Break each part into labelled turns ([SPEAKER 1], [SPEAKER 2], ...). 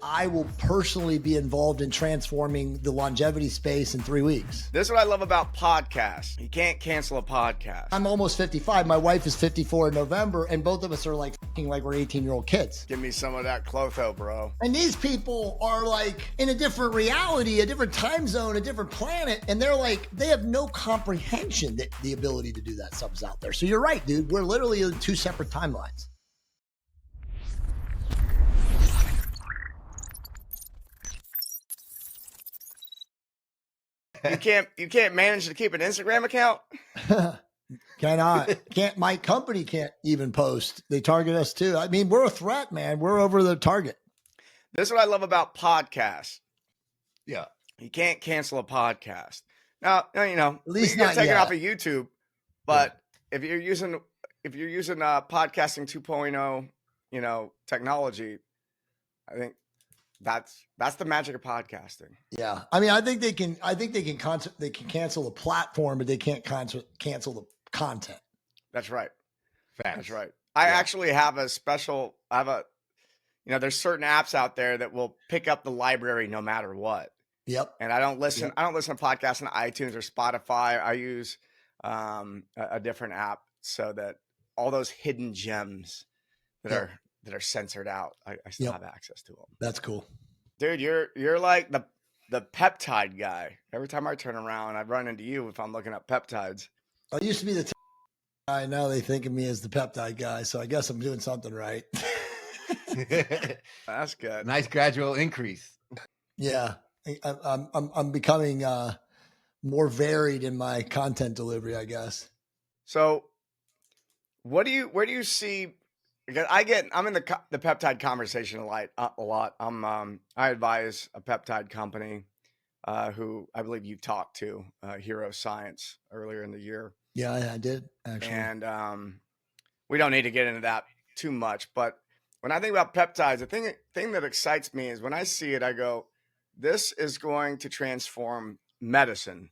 [SPEAKER 1] I will personally be involved in transforming the longevity space in 3 weeks.
[SPEAKER 2] This is what I love about podcasts. You can't cancel a podcast.
[SPEAKER 1] I'm almost 55. My wife is 54 in November, and both of us are like we're 18-year-old kids.
[SPEAKER 2] Give me some of that Clotho, bro.
[SPEAKER 1] And these people are like in a different reality, a different time zone, a different planet, and they're like, they have no comprehension that the ability to do that stuff is out there. So you're right, dude. We're literally in two separate timelines.
[SPEAKER 2] You can't manage to keep an Instagram account?
[SPEAKER 1] Cannot. My company can't even post. They target us too. I mean, we're a threat, man. We're over the target.
[SPEAKER 2] This is what I love about podcasts.
[SPEAKER 3] Yeah.
[SPEAKER 2] You can't cancel a podcast. Now, you know,
[SPEAKER 1] at least
[SPEAKER 2] you can
[SPEAKER 1] not
[SPEAKER 2] take
[SPEAKER 1] yet.
[SPEAKER 2] it off of YouTube, but if you're using podcasting 2.0, you know, technology, I think that's the magic of podcasting.
[SPEAKER 1] Yeah. I mean, I think they can cancel the platform, but they can't cancel the content.
[SPEAKER 2] That's right.
[SPEAKER 3] Facts.
[SPEAKER 2] That's right. I actually have there's certain apps out there that will pick up the library no matter what.
[SPEAKER 1] Yep.
[SPEAKER 2] And I don't listen to podcasts on iTunes or Spotify. I use a different app so that all those hidden gems that are censored out, I still have access to them.
[SPEAKER 1] That's cool.
[SPEAKER 2] Dude, you're like the peptide guy. Every time I turn around, I run into you if I'm looking up peptides.
[SPEAKER 1] I used to be the guy. Now they think of me as the peptide guy. So I guess I'm doing something right.
[SPEAKER 2] That's good.
[SPEAKER 3] Nice gradual increase.
[SPEAKER 1] Yeah. I'm becoming more varied in my content delivery, I guess.
[SPEAKER 2] So where do you see, because I'm in the peptide conversation a lot. I advise a peptide company who I believe you talked to, Hero Science, earlier in the year.
[SPEAKER 1] Yeah, I did actually.
[SPEAKER 2] And we don't need to get into that too much, but when I think about peptides, the thing that excites me is when I see it, I go, this is going to transform medicine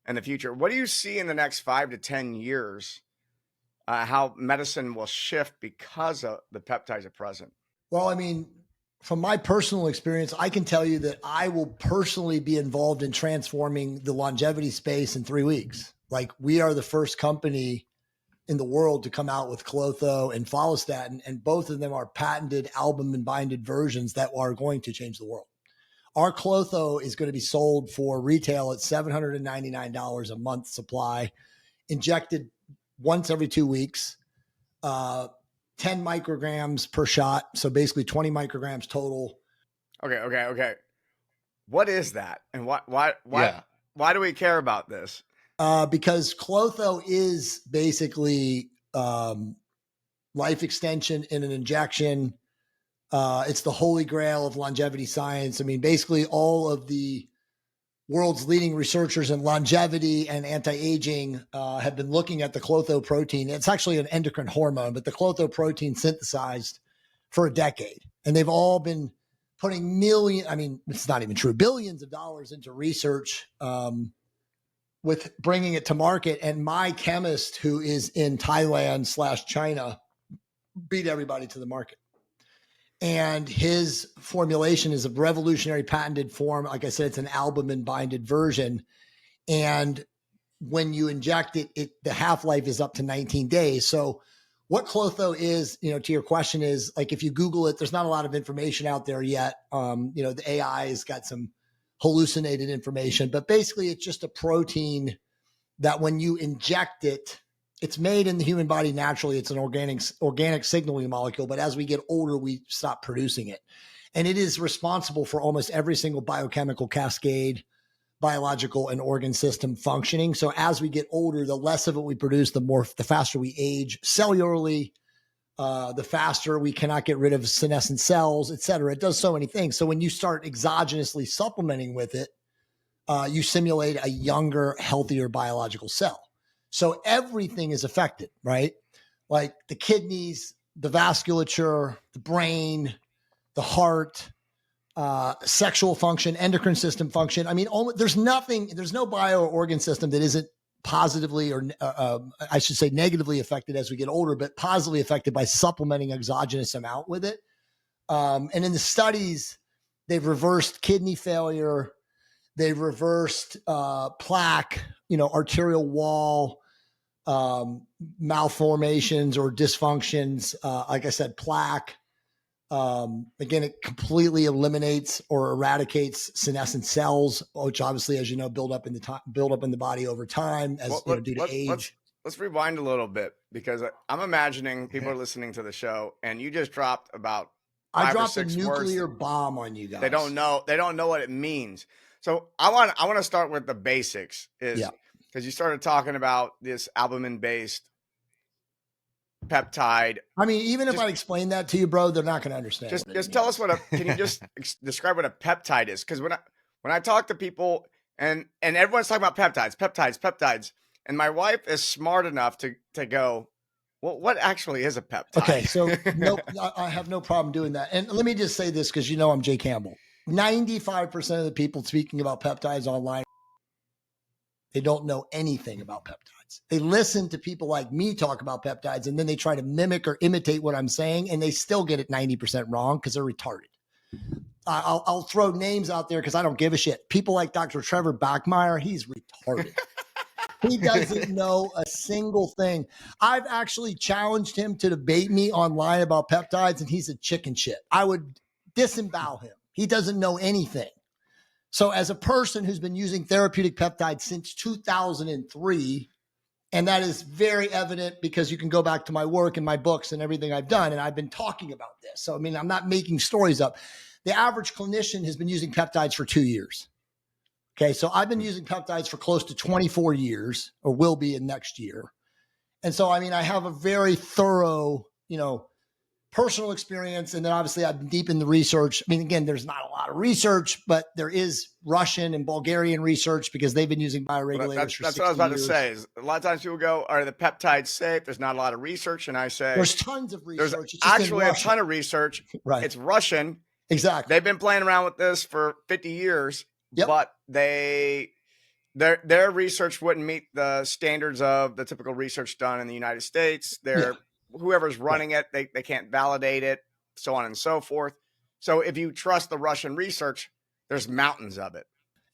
[SPEAKER 2] in the future. What do you see in the next 5 to 10 years? How medicine will shift because of the peptides are present?
[SPEAKER 1] Well, I mean, from my personal experience, I can tell you that I will personally be involved in transforming the longevity space in 3 weeks. Like, we are the first company in the world to come out with Klotho and Follistatin, and both of them are patented albumin-binded versions that are going to change the world. Our Clotho is going to be sold for retail at $799 a month supply, injected once every 2 weeks, 10 micrograms per shot. So basically 20 micrograms total.
[SPEAKER 2] Okay. What is that? And why do we care about this?
[SPEAKER 1] Because Clotho is basically life extension in an injection. It's the Holy Grail of longevity science. I mean, basically all of the world's leading researchers in longevity and anti-aging have been looking at the Clotho protein. It's actually an endocrine hormone, but the Clotho protein synthesized for a decade. And they've all been putting it's not even true, billions of dollars into research with bringing it to market. And my chemist, who is in Thailand/China, beat everybody to the market. And his formulation is a revolutionary patented form. Like I said, it's an albumin-binded version. And when you inject it, the half-life is up to 19 days. So what Clotho is, to your question is, like, if you Google it, there's not a lot of information out there yet. The AI has got some hallucinated information, but basically it's just a protein that when you inject it, it's made in the human body naturally. It's an organic signaling molecule, but as we get older, we stop producing it. And it is responsible for almost every single biochemical cascade, biological and organ system functioning. So as we get older, the less of it we produce, the faster we age cellularly, the faster we cannot get rid of senescent cells, et cetera. It does so many things. So when you start exogenously supplementing with it, you simulate a younger, healthier biological cell. So everything is affected, right? Like the kidneys, the vasculature, the brain, the heart, sexual function, endocrine system function. I mean, there's no bio or organ system that isn't positively or I should say negatively affected as we get older, but positively affected by supplementing exogenous amount with it. And in the studies, They've reversed kidney failure. They've reversed plaque, arterial wall malformations or dysfunctions. Like I said, plaque. Again, it completely eliminates or eradicates senescent cells, which obviously, as you know, build up in the body over time as due to age.
[SPEAKER 2] Let's rewind a little bit, because I'm imagining people are listening to the show, and you just dropped about
[SPEAKER 1] I
[SPEAKER 2] 5 or
[SPEAKER 1] dropped a
[SPEAKER 2] 6
[SPEAKER 1] nuclear
[SPEAKER 2] words.
[SPEAKER 1] bomb on you guys.
[SPEAKER 2] They don't know what it means. So I want to start with the basics, because you started talking about this albumin-based peptide.
[SPEAKER 1] I mean, even if I explain that to you, bro, they're not going to understand.
[SPEAKER 2] Just tell us can you just describe what a peptide is? Because when I talk to people and everyone's talking about peptides, and my wife is smart enough to go, well, what actually is a peptide?
[SPEAKER 1] Okay, so I have no problem doing that. And let me just say this, because I'm Jay Campbell. 95% of the people speaking about peptides online, they don't know anything about peptides. They listen to people like me talk about peptides, and then they try to mimic or imitate what I'm saying, and they still get it 90% wrong because they're retarded. I'll throw names out there because I don't give a shit. People like Dr. Trevor Bachmeyer, he's retarded. He doesn't know a single thing. I've actually challenged him to debate me online about peptides, and he's a chicken shit. I would disembowel him. He doesn't know anything. So as a person who's been using therapeutic peptides since 2003, and that is very evident because you can go back to my work and my books and everything I've done, and I've been talking about this. So, I mean, I'm not making stories up. The average clinician has been using peptides for 2 years. Okay, so I've been using peptides for close to 24 years, or will be in next year. And so, I mean, I have a very thorough, personal experience. And then obviously I'm deep in the research. I mean, again, there's not a lot of research, but there is Russian and Bulgarian research because they've been using bioregulators for 60 years.
[SPEAKER 2] That's what I was about to say. Is a lot of times people go, are the peptides safe? There's not a lot of research. And I say,
[SPEAKER 1] there's tons of research.
[SPEAKER 2] There's actually a ton of research.
[SPEAKER 1] Right.
[SPEAKER 2] It's Russian.
[SPEAKER 1] Exactly.
[SPEAKER 2] They've been playing around with this for 50 years, but their research wouldn't meet the standards of the typical research done in the United States. Whoever's running it, they can't validate it, so on and so forth. So if you trust the Russian research, there's mountains of it.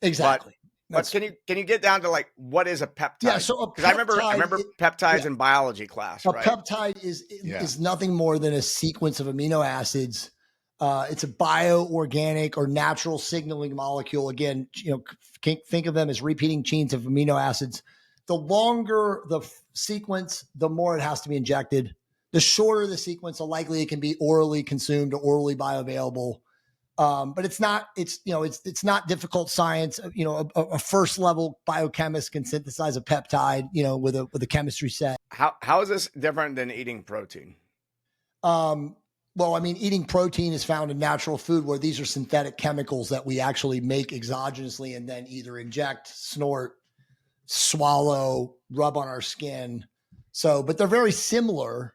[SPEAKER 1] Exactly.
[SPEAKER 2] But can you get down to like, what is a peptide?
[SPEAKER 1] Yeah. So
[SPEAKER 2] because I remember peptides in biology class. Right?
[SPEAKER 1] Peptide is nothing more than a sequence of amino acids. It's a bioorganic or natural signaling molecule. Again, think of them as repeating chains of amino acids. The longer the sequence, the more it has to be injected. The shorter the sequence, the likely it can be orally consumed or orally bioavailable. But it's not difficult science. A first level biochemist can synthesize a peptide, with a chemistry set.
[SPEAKER 2] How is this different than eating protein?
[SPEAKER 1] Well, I mean, eating protein is found in natural food, where these are synthetic chemicals that we actually make exogenously and then either inject, snort, swallow, rub on our skin. So, but they're very similar.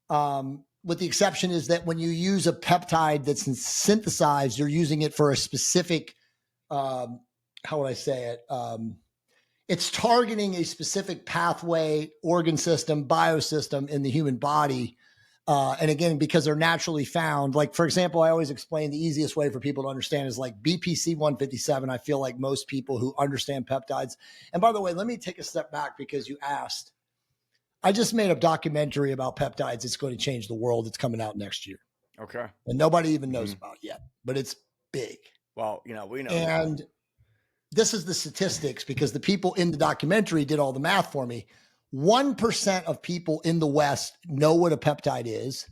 [SPEAKER 1] With the exception is that when you use a peptide that's synthesized, you're using it for a specific, how would I say it? It's targeting a specific pathway, organ system, biosystem in the human body. And again, because they're naturally found, like, for example, I always explain the easiest way for people to understand is like BPC 157. I feel like most people who understand peptides. And by the way, let me take a step back because you asked. I just made a documentary about peptides. It's going to change the world. It's coming out next year.
[SPEAKER 2] Okay.
[SPEAKER 1] And nobody even knows about it yet, but it's big.
[SPEAKER 2] Well, we know.
[SPEAKER 1] And this is the statistics, because the people in the documentary did all the math for me. 1% of people in the West know what a peptide is.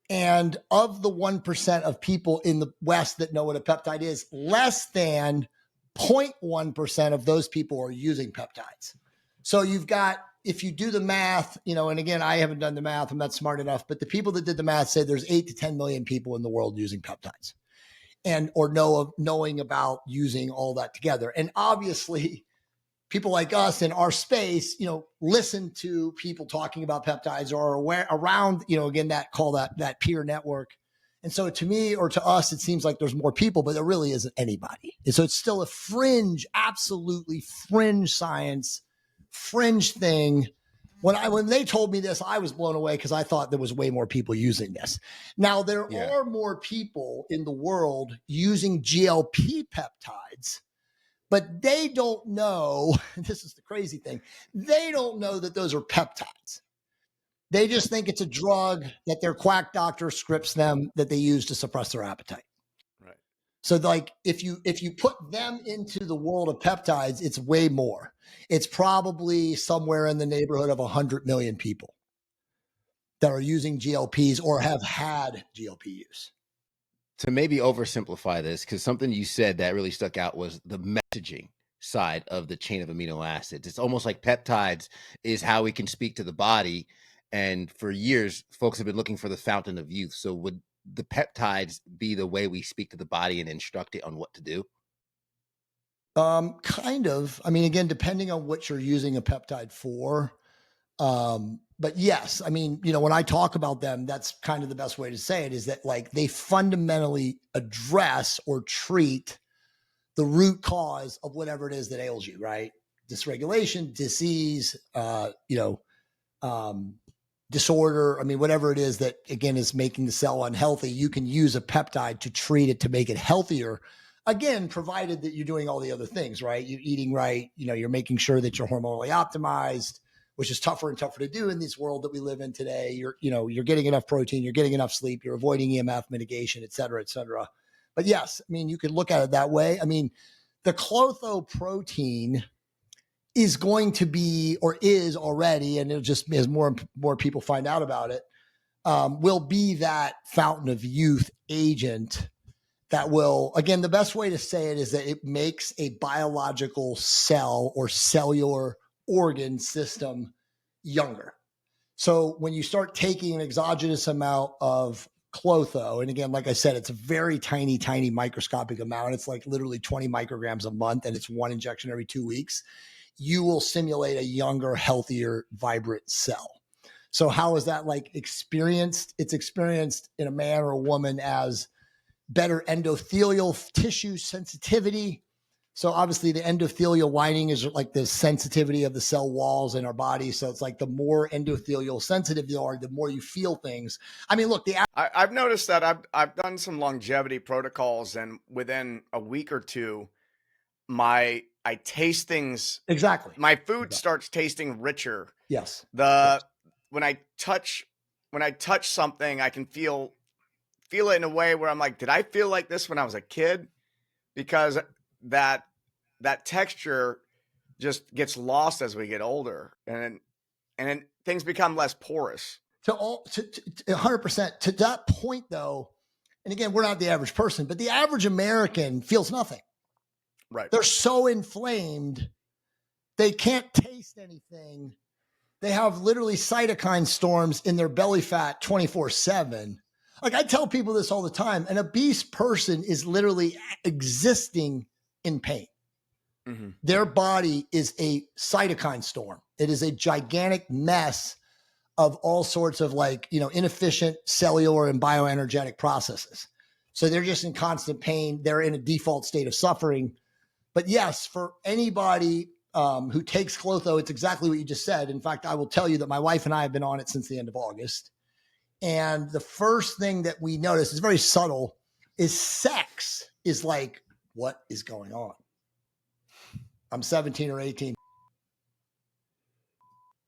[SPEAKER 1] And of the 1% of people in the West that know what a peptide is, less than 0.1% of those people are using peptides. So you've got, if you do the math, and again, I haven't done the math, I'm not smart enough, but the people that did the math say there's 8 to 10 million people in the world using peptides or knowing about using all that together. And obviously, people like us in our space, listen to people talking about peptides or are aware around, again, that peer network. And so to me, or to us, it seems like there's more people, but there really isn't anybody. And so it's still a fringe, absolutely fringe science, fringe thing When they told me this, I was blown away because I thought there was way more people using this. Now there are more people in the world using GLP peptides, but they don't know. This is the crazy thing. They don't know that those are peptides. They just think it's a drug that their quack doctor scripts them that they use to suppress their appetite.
[SPEAKER 2] Right.
[SPEAKER 1] So like if you put them into the world of peptides, it's way more. It's probably somewhere in the neighborhood of 100 million people that are using GLPs or have had GLP use.
[SPEAKER 3] To maybe oversimplify this, because something you said that really stuck out was the messaging side of the chain of amino acids. It's almost like peptides is how we can speak to the body. And for years, folks have been looking for the fountain of youth. So would the peptides be the way we speak to the body and instruct it on what to do?
[SPEAKER 1] Kind of. I mean, again, depending on what you're using a peptide for. But yes, I mean, when I talk about them, that's kind of the best way to say it, is that like they fundamentally address or treat the root cause of whatever it is that ails you, right? Dysregulation, disease, disorder. I mean, whatever it is that, again, is making the cell unhealthy, you can use a peptide to treat it, to make it healthier. Again, provided that you're doing all the other things, right? You're eating right. You're making sure that you're hormonally optimized, which is tougher and tougher to do in this world that we live in today. You're getting enough protein, you're getting enough sleep, you're avoiding EMF mitigation, et cetera, et cetera. But yes, I mean, you could look at it that way. I mean, the Clotho protein is going to be, or is already, and it'll just, as more people find out about it, will be that fountain of youth agent that will, again, the best way to say it is that it makes a biological cell or cellular organ system younger. So when you start taking an exogenous amount of Clotho, and again, like I said, it's a very tiny, tiny microscopic amount. It's like literally 20 micrograms a month, and it's one injection every 2 weeks. You will simulate a younger, healthier, vibrant cell. So how is that like experienced? It's experienced in a man or a woman as better endothelial tissue sensitivity. So obviously the endothelial lining is like the sensitivity of the cell walls in our body. So it's like the more endothelial sensitive you are, the more you feel things. I mean, look,
[SPEAKER 2] I've noticed that I've done some longevity protocols, and within a week or two, I taste things.
[SPEAKER 1] Exactly.
[SPEAKER 2] My food starts tasting richer.
[SPEAKER 1] Yes.
[SPEAKER 2] When I touch something, I can feel it in a way where I'm like, did I feel like this when I was a kid? Because that texture just gets lost as we get older, and then things become less porous.
[SPEAKER 1] To 100%. To that point, though, and again, we're not the average person, but the average American feels nothing.
[SPEAKER 2] Right.
[SPEAKER 1] They're so inflamed, they can't taste anything. They have literally cytokine storms in their belly fat 24/7. Like I tell people this all the time, an obese person is literally existing in pain. Mm-hmm. Their body is a cytokine storm. It is a gigantic mess of all sorts of inefficient cellular and bioenergetic processes. So they're just in constant pain. They're in a default state of suffering. But yes, for anybody who takes Clotho, it's exactly what you just said. In fact, I will tell you that my wife and I have been on it since the end of August. And the first thing that we notice is very subtle, is sex is like, what is going on? I'm 17 or 18.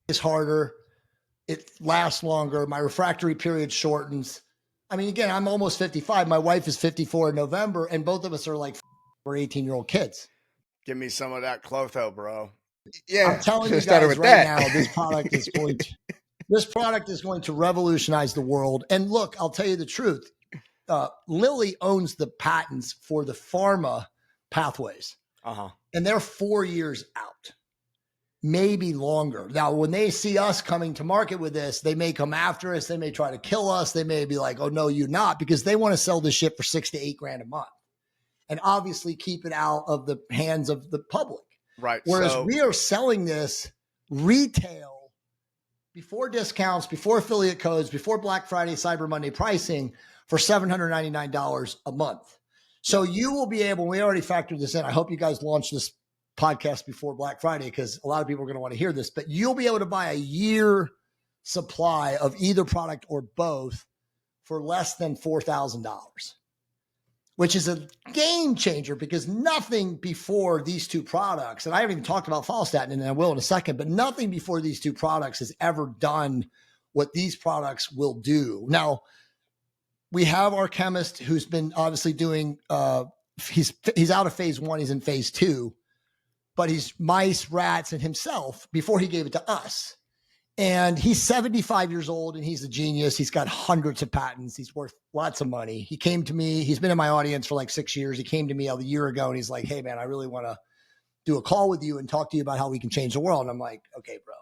[SPEAKER 1] It's harder. It lasts longer. My refractory period shortens. I mean, again, I'm almost 55. My wife is 54 in November, and both of us are like we're 18-year-old kids.
[SPEAKER 2] Give me some of that Clotho, bro.
[SPEAKER 1] Yeah, I'm telling you guys right now, this product is going to revolutionize the world. And look, I'll tell you the truth. Lilly owns the patents for the pharma pathways. And they're 4 years out, maybe longer. Now, when they see us coming to market with this, they may come after us. They may try to kill us. They may be like, oh, no, you're not, because they want to sell this shit for $6,000 to $8,000 a month. And obviously keep it out of the hands of the public.
[SPEAKER 2] Right.
[SPEAKER 1] Whereas we are selling this retail before discounts, before affiliate codes, before Black Friday, Cyber Monday pricing for $799 a month. So you will be able, we already factored this in. I hope you guys launch this podcast before Black Friday because a lot of people are going to want to hear this, but you'll be able to buy a year supply of either product or both for less than $4,000, which is a game changer because nothing before these two products, and I haven't even talked about Follistatin, and I will in a second, but nothing before these two products has ever done what these products will do. Now, we have our chemist who's been obviously doing, he's out of phase 1, he's in phase 2, but he's mice, rats, and himself before he gave it to us. And he's 75 years old and he's a genius. He's got hundreds of patents. He's worth lots of money. He came to me. He's been in my audience for like 6 years. He came to me a year ago and he's like, hey man, I really want to do a call with you and talk to you about how we can change the world. And I'm like, okay, bro,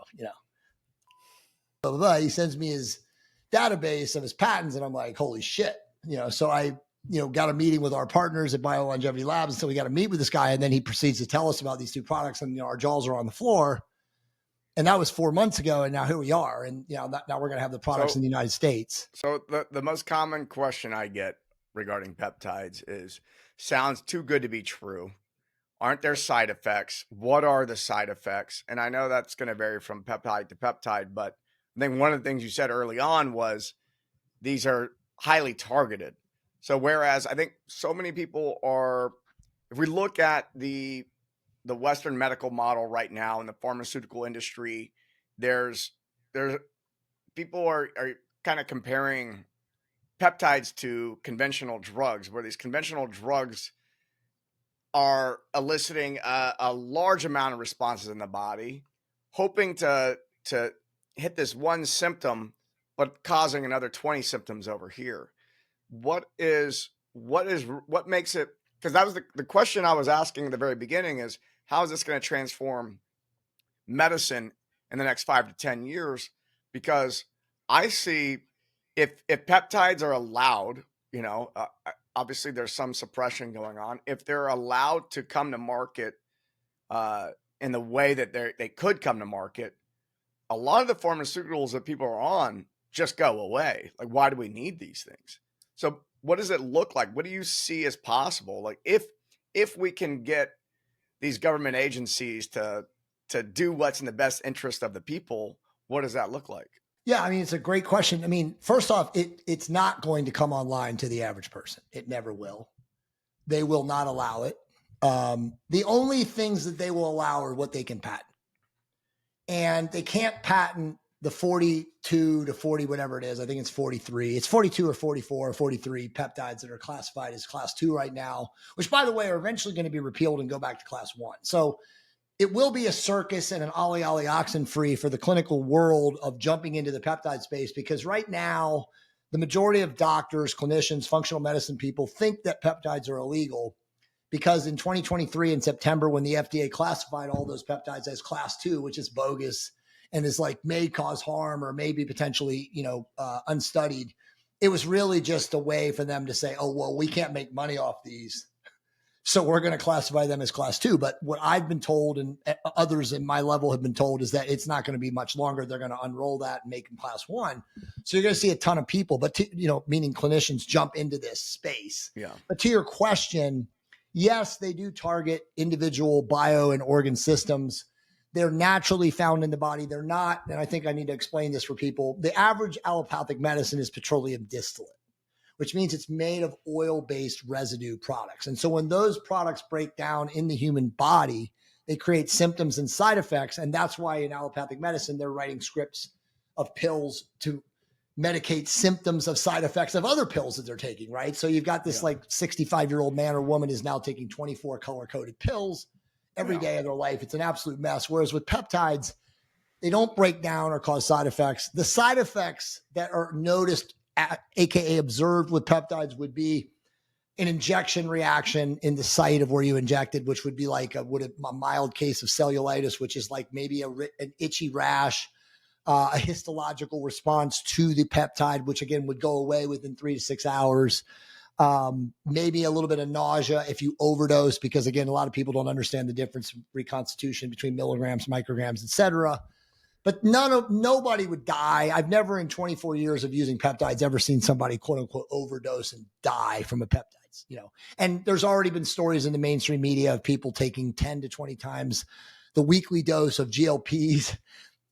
[SPEAKER 1] blah, blah, blah. He sends me his database of his patents and I'm like, holy shit. So I, got a meeting with our partners at Bio Longevity Labs. And so we got to meet with this guy. And then he proceeds to tell us about these two products and, our jaws are on the floor. And that was 4 months ago. And now here we are. And, now we're going to have the products in the United States.
[SPEAKER 2] So the most common question I get regarding peptides is, sounds too good to be true. Aren't there side effects? What are the side effects? And I know that's going to vary from peptide to peptide, but I think one of the things you said early on was these are highly targeted. So whereas I think so many people are, if we look at the Western medical model right now in the pharmaceutical industry, there's people are kind of comparing peptides to conventional drugs, where these conventional drugs are eliciting a large amount of responses in the body, hoping to hit this one symptom, but causing another 20 symptoms over here. What makes it, because that was the question I was asking at the very beginning, is how is this going to transform medicine in the next 5 to 10 years? Because I see if peptides are allowed, obviously there's some suppression going on. If they're allowed to come to market in the way that they could come to market, a lot of the pharmaceuticals that people are on just go away. Like, why do we need these things? So what does it look like? What do you see as possible? Like if we can get these government agencies to do what's in the best interest of the people, what does that look like?
[SPEAKER 1] Yeah, I mean, it's a great question. I mean, first off, it's not going to come online to the average person. It never will. They will not allow it. The only things that they will allow are what they can patent. And they can't patent the 42 to 40, whatever it is. I think it's 43. It's 42 or 44 or 43 peptides that are classified as class 2 right now, which, by the way, are eventually going to be repealed and go back to class 1. So it will be a circus and an ollie oxen free for the clinical world of jumping into the peptide space, because right now, the majority of doctors, clinicians, functional medicine people think that peptides are illegal because in 2023 in September, when the FDA classified all those peptides as class 2, which is bogus and is like may cause harm or maybe potentially, unstudied, it was really just a way for them to say, oh, well, we can't make money off these, so we're going to classify them as class 2. But what I've been told and others in my level have been told is that it's not going to be much longer. They're going to unroll that and make them class 1. So you're going to see a ton of people, but meaning clinicians, jump into this space.
[SPEAKER 2] Yeah.
[SPEAKER 1] But to your question, yes, they do target individual bio and organ systems. They're naturally found in the body. They're not, and I think I need to explain this for people. The average allopathic medicine is petroleum distillate, which means it's made of oil-based residue products. And so when those products break down in the human body, they create symptoms and side effects. And that's why in allopathic medicine, they're writing scripts of pills to medicate symptoms of side effects of other pills that they're taking, right? So you've got this like 65-year-old man or woman is now taking 24 color-coded pills every day of their life. It's an absolute mess. Whereas with peptides, they don't break down or cause side effects. The side effects that are noticed, AKA observed with peptides, would be an injection reaction in the site of where you injected, which would be like a mild case of cellulitis, which is like maybe an itchy rash, a histological response to the peptide, which again would go away within 3 to 6 hours. Maybe a little bit of nausea if you overdose, because again, a lot of people don't understand the difference in reconstitution between milligrams, micrograms, et cetera. But nobody would die. I've never in 24 years of using peptides ever seen somebody quote unquote overdose and die from a peptide. happens, and there's already been stories in the mainstream media of people taking 10 to 20 times the weekly dose of GLPs.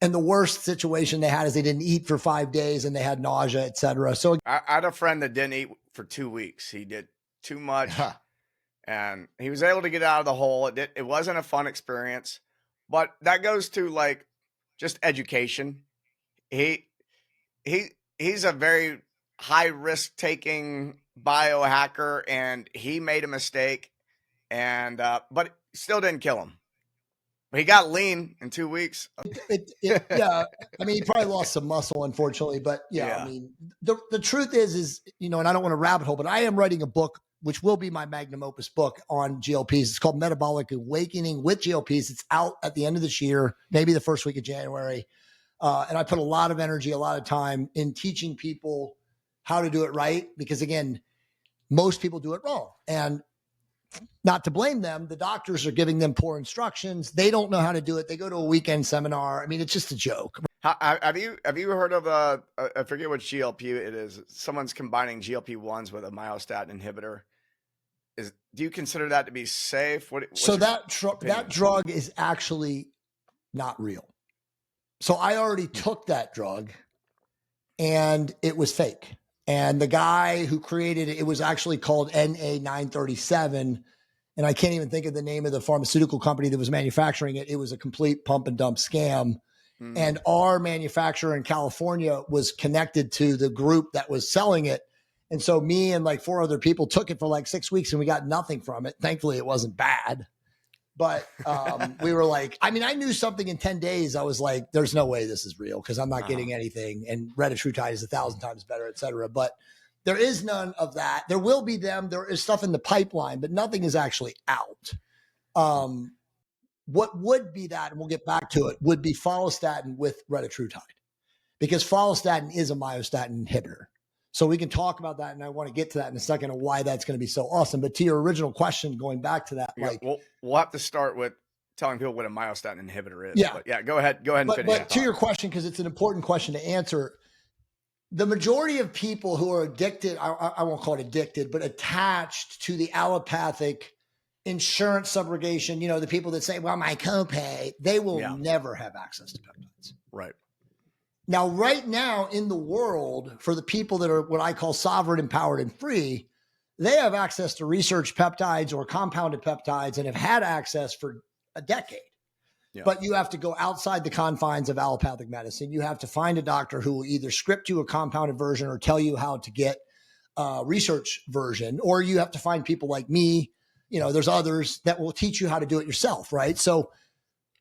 [SPEAKER 1] And the worst situation they had is they didn't eat for 5 days and they had nausea, et cetera. So
[SPEAKER 2] I had a friend that didn't eat for 2 weeks. He did too much and he was able to get out of the hole. It wasn't a fun experience, but that goes to like just education. He's a very high risk taking biohacker, and he made a mistake, and but still didn't kill him. But he got lean in 2 weeks.
[SPEAKER 1] Yeah, I mean, he probably lost some muscle, unfortunately. But yeah. I mean, the truth is, and I don't want to rabbit hole, but I am writing a book, which will be my magnum opus book on GLPs. It's called Metabolic Awakening with GLPs. It's out at the end of this year, maybe the first week of January. And I put a lot of energy, a lot of time in teaching people how to do it right. Because again, most people do it wrong. And not to blame them, the doctors are giving them poor instructions. They don't know how to do it. They go to a weekend seminar. I mean, it's just a joke.
[SPEAKER 2] Have you heard of I forget what GLP it is. Someone's combining GLP-1s with a myostatin inhibitor. Do you consider that to be safe?
[SPEAKER 1] So that drug is actually not real. So I already took that drug and it was fake. And the guy who created it, it was actually called NA937. And I can't even think of the name of the pharmaceutical company that was manufacturing it. It was a complete pump and dump scam. Mm. And our manufacturer in California was connected to the group that was selling it. And so me and like 4 other people took it for like 6 weeks and we got nothing from it. Thankfully, it wasn't bad. But we were like, I mean, I knew something in 10 days. I was like, there's no way this is real because I'm not getting anything. And retatrutide is 1,000 times better, et cetera. But there is none of that. There will be them. There is stuff in the pipeline, but nothing is actually out. What would be that, and we'll get back to it, would be follistatin with retatrutide, because follistatin is a myostatin inhibitor. So we can talk about that, and I want to get to that in a second of why that's going to be so awesome. But to your original question, going back to that,
[SPEAKER 2] we'll have to start with telling people what a myostatin inhibitor is.
[SPEAKER 1] Yeah,
[SPEAKER 2] but yeah, go ahead and finish.
[SPEAKER 1] But to your question, because it's an important question to answer, the majority of people who are addicted, I won't call it addicted, but attached to the allopathic insurance subrogation, the people that say, well, my copay, they will never have access to peptides.
[SPEAKER 2] Right.
[SPEAKER 1] Now, right now in the world, for the people that are what I call sovereign, empowered, and free, they have access to research peptides or compounded peptides and have had access for a decade. Yeah. But you have to go outside the confines of allopathic medicine. You have to find a doctor who will either script you a compounded version or tell you how to get a research version, or you have to find people like me. There's others that will teach you how to do it yourself, right? So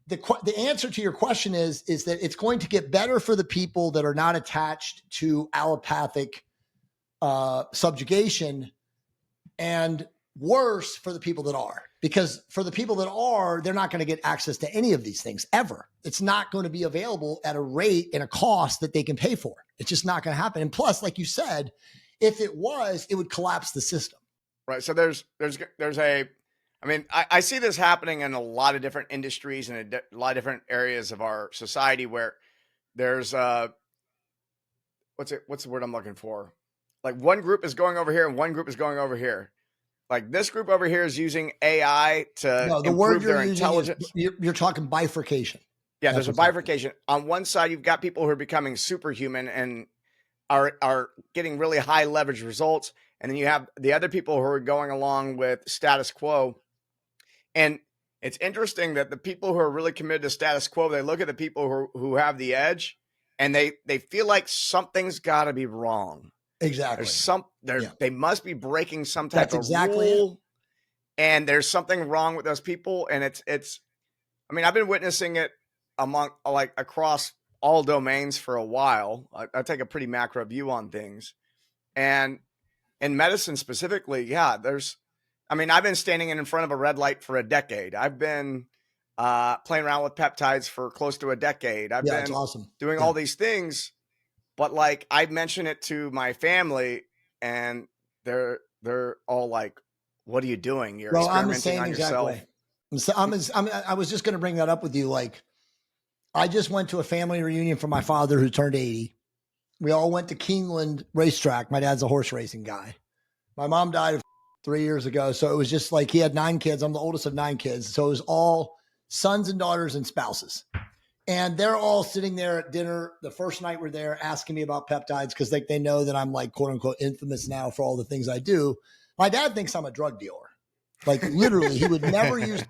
[SPEAKER 1] the answer to your question is that it's going to get better for the people that are not attached to allopathic subjugation, and worse for the people that are. Because for the people that are, they're not going to get access to any of these things ever. It's not going to be available at a rate and a cost that they can pay for. It's just not going to happen. And plus, like you said, if it was, it would collapse the system.
[SPEAKER 2] Right. So there's I see this happening in a lot of different industries and a lot of different areas of our society where there's what's the word I'm looking for? Like one group is going over here and one group is going over here. Like this group over here is using AI to improve their intelligence.
[SPEAKER 1] You're talking bifurcation.
[SPEAKER 2] Yeah, there's a bifurcation. On one side, you've got people who are becoming superhuman and are getting really high leverage results. And then you have the other people who are going along with status quo. And it's interesting that the people who are really committed to status quo, they look at the people who have the edge and they feel like something's got to be wrong.
[SPEAKER 1] Exactly.
[SPEAKER 2] They must be breaking some type of rule, and there's something wrong with those people. And it's. I mean, I've been witnessing it across all domains for a while. I take a pretty macro view on things, and in medicine specifically, I've been standing in front of a red light for a decade. I've been playing around with peptides for close to a decade. I've been doing all these things. But like I mention it to my family, and they're all like, "What are you doing? You're experimenting on yourself."
[SPEAKER 1] I was just going to bring that up with you. Like, I just went to a family reunion for my father who turned 80. We all went to Keeneland racetrack. My dad's a horse racing guy. My mom died of 3 years ago. So it was just like he had 9 kids. I'm the oldest of 9 kids. So it was all sons and daughters and spouses. And they're all sitting there at dinner. The first night we're there asking me about peptides because they know that I'm like, quote unquote, infamous now for all the things I do. My dad thinks I'm a drug dealer. Like literally, he would never use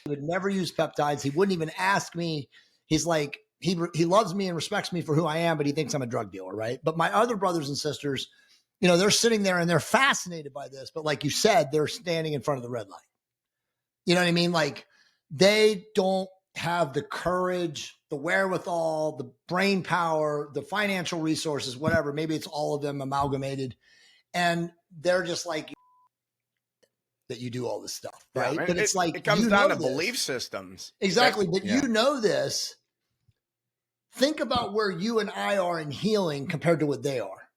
[SPEAKER 1] peptides. He wouldn't even ask me. He's like, he loves me and respects me for who I am, but he thinks I'm a drug dealer, right? But my other brothers and sisters, you know, they're sitting there and they're fascinated by this. But like you said, they're standing in front of the red light. You know what I mean? Like they don't have the courage, the wherewithal, the brain power, the financial resources, whatever. Maybe it's all of them amalgamated. And they're just like, that you do all this stuff, right?
[SPEAKER 2] Yeah,
[SPEAKER 1] but it's like,
[SPEAKER 2] it comes down to belief systems.
[SPEAKER 1] Exactly. But you know this. Think about where you and I are in healing compared to what they are,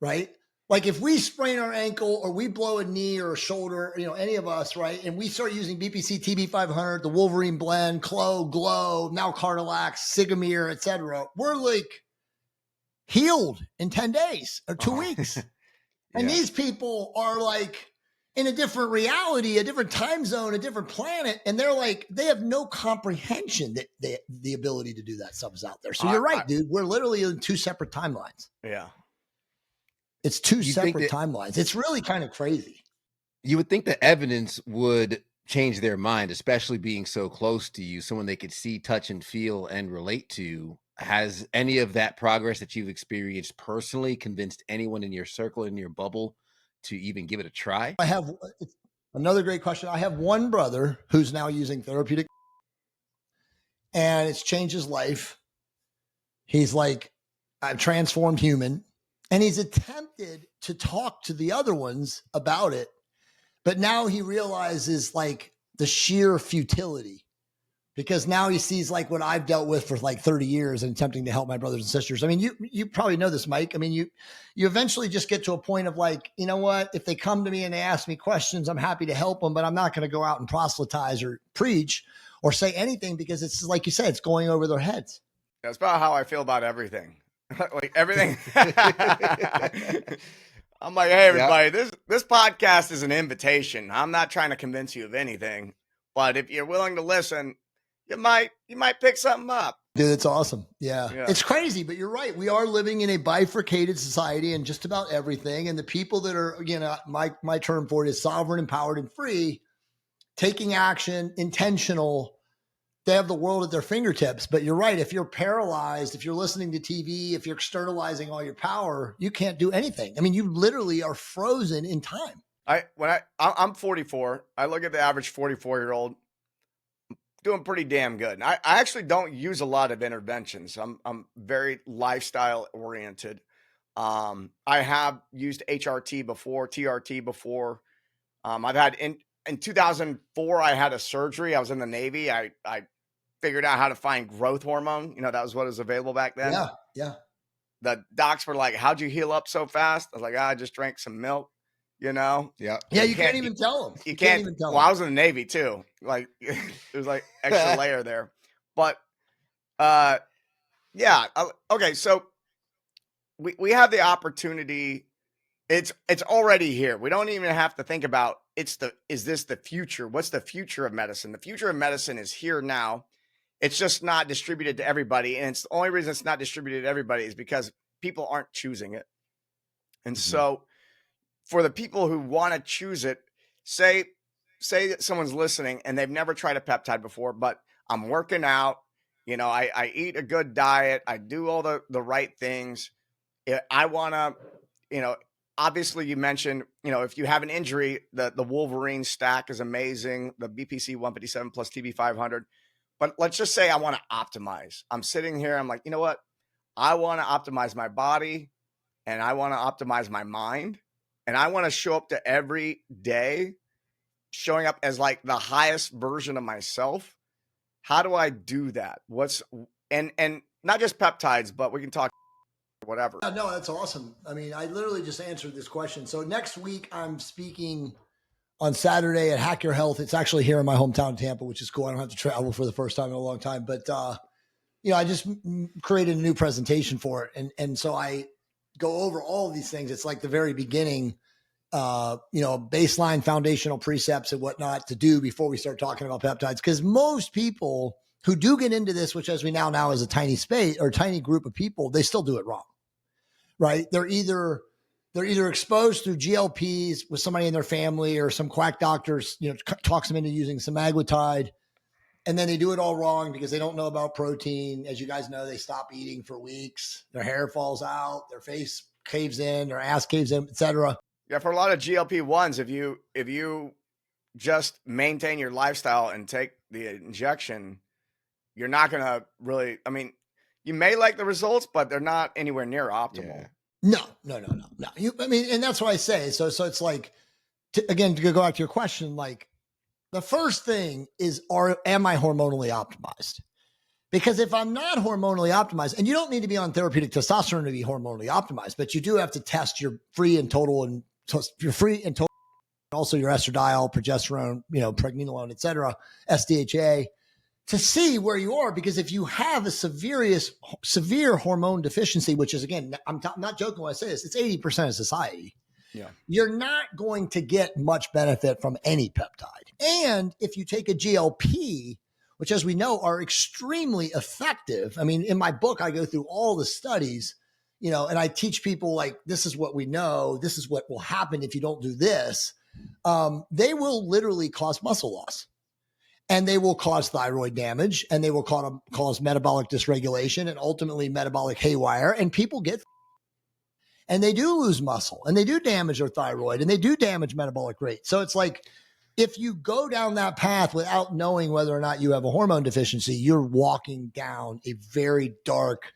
[SPEAKER 1] right? Like if we sprain our ankle or we blow a knee or a shoulder, you know, any of us, right? And we start using BPC TB500, the Wolverine blend, Clo, Glow, now Cardilax, Sigomir, etc. We're like healed in 10 days or 2 weeks. And these people are like in a different reality, a different time zone, a different planet. And they're like, they have no comprehension that the ability to do that stuff is out there. So you're right, dude. We're literally in 2 separate timelines.
[SPEAKER 2] Yeah.
[SPEAKER 1] It's 2 separate timelines. It's really kind of crazy.
[SPEAKER 3] You would think the evidence would change their mind, especially being so close to you, someone they could see, touch, and feel and relate to. Has any of that progress that you've experienced personally convinced anyone in your circle, in your bubble, to even give it a try?
[SPEAKER 1] I have another great question. I have one brother who's now using therapeutic and it's changed his life. He's like a transformed human and he's attempted to talk to the other ones about it. But now he realizes like the sheer futility because now he sees like what I've dealt with for like 30 years and attempting to help my brothers and sisters. I mean, you probably know this, Mike. I mean, you eventually just get to a point of like, you know what, if they come to me and they ask me questions, I'm happy to help them, but I'm not going to go out and proselytize or preach or say anything because it's like you said, it's going over their heads.
[SPEAKER 2] That's about how I feel about everything. Like everything. I'm like, hey, everybody, this podcast is an invitation. I'm not trying to convince you of anything, but if you're willing to listen, you might pick something up.
[SPEAKER 1] Dude, it's awesome. Yeah. It's crazy, but you're right. We are living in a bifurcated society and just about everything. And the people that are, you know, my term for it is sovereign, empowered, and free, taking action, intentional. They have the world at their fingertips. But you're right. If you're paralyzed, if you're listening to TV, if you're externalizing all your power, you can't do anything. I mean, you literally are frozen in time.
[SPEAKER 2] I'm 44. I look at the average 44-year-old doing pretty damn good. And I actually don't use a lot of interventions. I'm very lifestyle oriented. I have used HRT before, TRT before. I've had in 2004, I had a surgery. I was in the Navy. I figured out how to find growth hormone. You know, that was what was available back then.
[SPEAKER 1] Yeah.
[SPEAKER 2] The docs were like, how'd you heal up so fast? I was like, I just drank some milk. You know?
[SPEAKER 1] Yeah. You can't even tell them.
[SPEAKER 2] You can't even tell them. Well, I was in the Navy too. Like it was like extra layer there. But yeah. Okay. So we have the opportunity. It's already here. We don't even have to think about is this the future? What's the future of medicine? The future of medicine is here now. It's just not distributed to everybody. And it's the only reason it's not distributed to everybody is because people aren't choosing it. And so for the people who want to choose it, say that someone's listening and they've never tried a peptide before, but I'm working out, you know, I eat a good diet. I do all the right things. I want to, you know, obviously you mentioned, you know, if you have an injury, the Wolverine stack is amazing. The BPC 157 plus TB500, but let's just say I want to optimize. I'm sitting here. I'm like, you know what? I want to optimize my body and I want to optimize my mind. And I want to show up to every day showing up as like the highest version of myself. How do I do that? And not just peptides, but we can talk whatever.
[SPEAKER 1] No, that's awesome. I mean, I literally just answered this question. So next week I'm speaking on Saturday at Hack Your Health. It's actually here in my hometown, Tampa, which is cool. I don't have to travel for the first time in a long time, but you know, I just created a new presentation for it. And so I go over all of these things. It's like the very beginning baseline foundational precepts and whatnot to do before we start talking about peptides. Because most people who do get into this, which as we now is a tiny space or tiny group of people, they still do it wrong, right? They're either exposed through GLPs with somebody in their family or some quack doctors, talks them into using semaglutide. And then they do it all wrong because they don't know about protein. As you guys know, they stop eating for weeks. Their hair falls out, their face caves in, their ass caves in, etc.
[SPEAKER 2] Yeah, for a lot of GLP-1s, if you just maintain your lifestyle and take the injection, you're not going to really, you may like the results, but they're not anywhere near optimal.
[SPEAKER 1] Yeah. No. And that's why I say, so it's like, again, to go back to your question, like the first thing is, am I hormonally optimized? Because if I'm not hormonally optimized, and you don't need to be on therapeutic testosterone to be hormonally optimized, but you do have to test your free and total, and also your estradiol, progesterone, pregnenolone, et cetera, SDHA, to see where you are. Because if you have a severe hormone deficiency, which is, again, I'm not joking when I say this, it's 80% of society.
[SPEAKER 2] Yeah.
[SPEAKER 1] You're not going to get much benefit from any peptide. And if you take a GLP, which as we know are extremely effective. I mean, in my book, I go through all the studies, and I teach people like, this is what we know. This is what will happen if you don't do this. They will literally cause muscle loss, and they will cause thyroid damage, and they will cause metabolic dysregulation and ultimately metabolic haywire. And people and they do lose muscle, and they do damage their thyroid, and they do damage metabolic rate. So it's like, if you go down that path without knowing whether or not you have a hormone deficiency, you're walking down a very dark,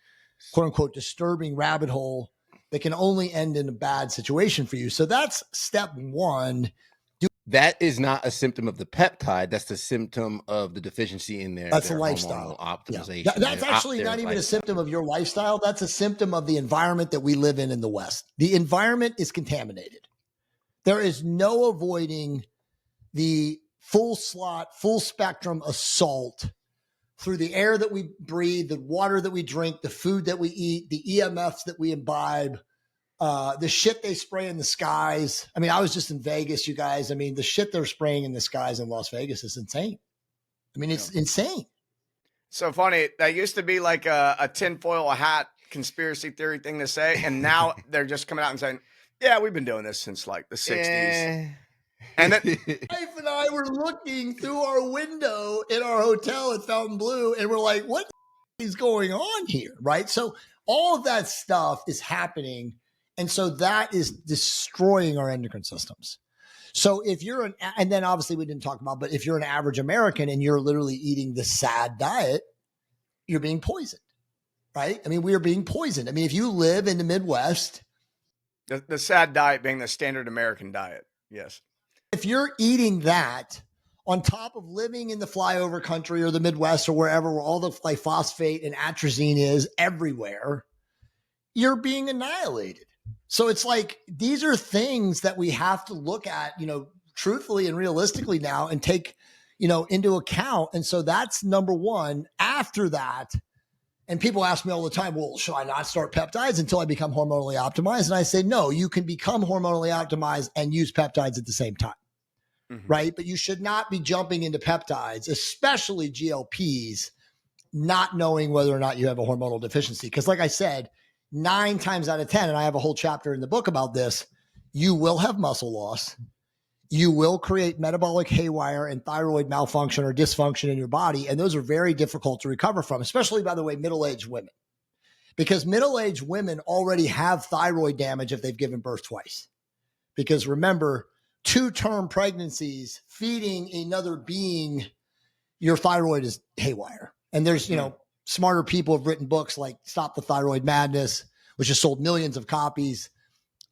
[SPEAKER 1] quote unquote, disturbing rabbit hole that can only end in a bad situation for you. So that's step one.
[SPEAKER 3] That is not a symptom of the peptide. That's the symptom of the deficiency in their
[SPEAKER 1] lifestyle
[SPEAKER 3] optimization.
[SPEAKER 1] Yeah. That's actually not even a symptom of your lifestyle. That's a symptom of the environment that we live in the West. The environment is contaminated. There is no avoiding the full spectrum assault through the air that we breathe, the water that we drink, the food that we eat, the EMFs that we imbibe, the shit they spray in the skies. I mean, I was just in Vegas, you guys. I mean, the shit they're spraying in the skies in Las Vegas is insane. I mean, it's insane.
[SPEAKER 2] So funny. That used to be like a tinfoil hat conspiracy theory thing to say. And now they're just coming out and saying, yeah, we've been doing this since like the 60s. And then
[SPEAKER 1] wife and I were looking through our window in our hotel at Fontainebleau, and we're like, what is going on here? Right. So all of that stuff is happening. And so that is destroying our endocrine systems. So if you're and then obviously we didn't talk about, but if you're an average American and you're literally eating the SAD diet, you're being poisoned, right? I mean, we are being poisoned. I mean, if you live in the Midwest.
[SPEAKER 2] The SAD diet being the standard American diet. Yes.
[SPEAKER 1] If you're eating that on top of living in the flyover country or the Midwest or wherever, where all the glyphosate and atrazine is everywhere, you're being annihilated. So it's like, these are things that we have to look at, truthfully and realistically now and take, into account. And so that's number one. After that, and people ask me all the time, well, should I not start peptides until I become hormonally optimized? And I say, no, you can become hormonally optimized and use peptides at the same time. Mm-hmm. Right. But you should not be jumping into peptides, especially GLPs, not knowing whether or not you have a hormonal deficiency. Because like I said, 9 times out of 10, and I have a whole chapter in the book about this, you will have muscle loss. You will create metabolic haywire and thyroid malfunction or dysfunction in your body. And those are very difficult to recover from, especially, by the way, middle-aged women. Because middle-aged women already have thyroid damage if they've given birth twice. Because remember, 2-term pregnancies, feeding another being, your thyroid is haywire. And there's, smarter people have written books like Stop the Thyroid Madness, which has sold millions of copies.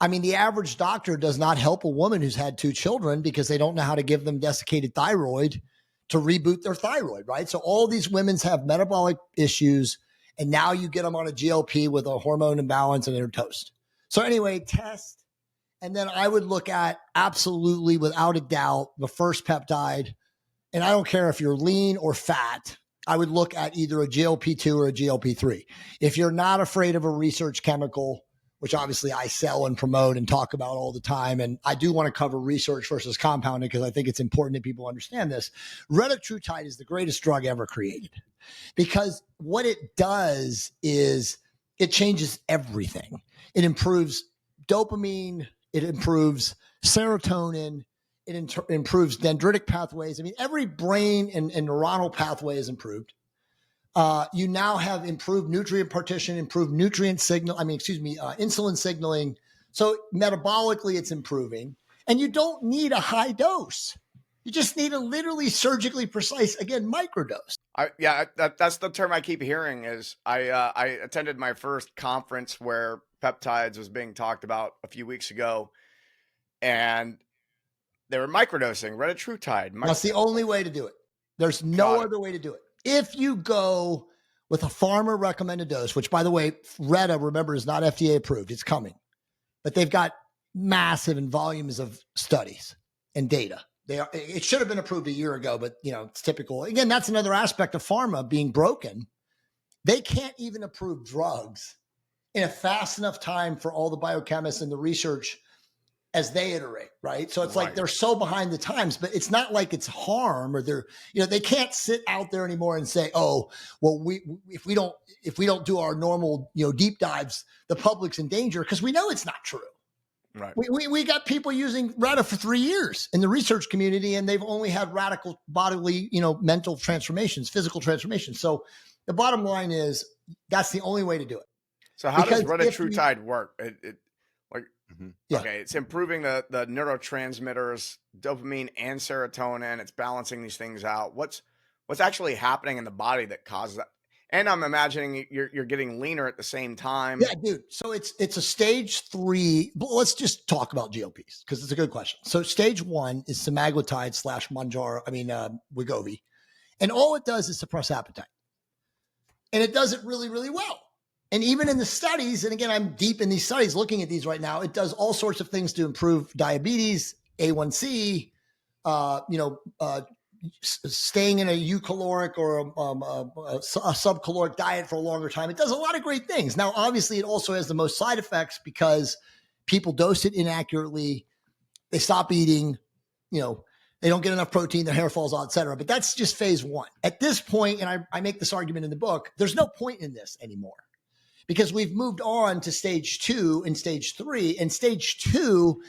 [SPEAKER 1] I mean, the average doctor does not help a woman who's had 2 children because they don't know how to give them desiccated thyroid to reboot their thyroid, right? So all these women have metabolic issues, and now you get them on a GLP with a hormone imbalance and they're toast. So anyway, test. And then I would look at, absolutely, without a doubt, the first peptide. And I don't care if you're lean or fat, I would look at either a GLP-2 or a GLP-3. If you're not afraid of a research chemical, which obviously I sell and promote and talk about all the time. And I do want to cover research versus compounding because I think it's important that people understand this. Retatrutide is the greatest drug ever created because what it does is it changes everything. It improves dopamine. It improves serotonin. It improves dendritic pathways. I mean, every brain and neuronal pathway is improved. You now have improved nutrient partition, improved nutrient signal. Insulin signaling. So metabolically, it's improving, and you don't need a high dose. You just need a literally surgically precise, again, microdose.
[SPEAKER 2] That's the term I keep hearing. Is I attended my first conference where peptides was being talked about a few weeks ago, and they were microdosing retatrutide.
[SPEAKER 1] That's the only way to do it. There's no other way to do it. If you go with a pharma recommended dose, which by the way, Reta, remember, is not FDA approved. It's coming, but they've got massive and volumes of studies and data. It should have been approved a year ago, but it's typical. Again, that's another aspect of pharma being broken. They can't even approve drugs in a fast enough time for all the biochemists and the research as they iterate, right? So it's like they're so behind the times, but it's not like it's harm or they can't sit out there anymore and say, oh, well, if we don't do our normal, deep dives, the public's in danger, because we know it's not true.
[SPEAKER 2] Right.
[SPEAKER 1] We got people using Reta for 3 years in the research community, and they've only had radical bodily, mental transformations, physical transformations. So the bottom line is that's the only way to do it.
[SPEAKER 2] So how does retatrutide work? Okay, it's improving the neurotransmitters, dopamine and serotonin. It's balancing these things out. What's actually happening in the body that causes that? And I'm imagining you're getting leaner at the same time.
[SPEAKER 1] Yeah, dude. So it's a stage 3. But let's just talk about GLPs because it's a good question. So stage 1 is semaglutide / Wegovy, and all it does is suppress appetite, and it does it really, really well. And even in the studies, and again, I'm deep in these studies looking at these right now, it does all sorts of things to improve diabetes, A1C, staying in a eucaloric or a subcaloric diet for a longer time. It does a lot of great things. Now, obviously, it also has the most side effects because people dose it inaccurately. They stop eating, they don't get enough protein, their hair falls out, et cetera. But that's just phase 1. At this point, and I make this argument in the book, there's no point in this anymore, because we've moved on to stage 2 and stage 3. And stage 2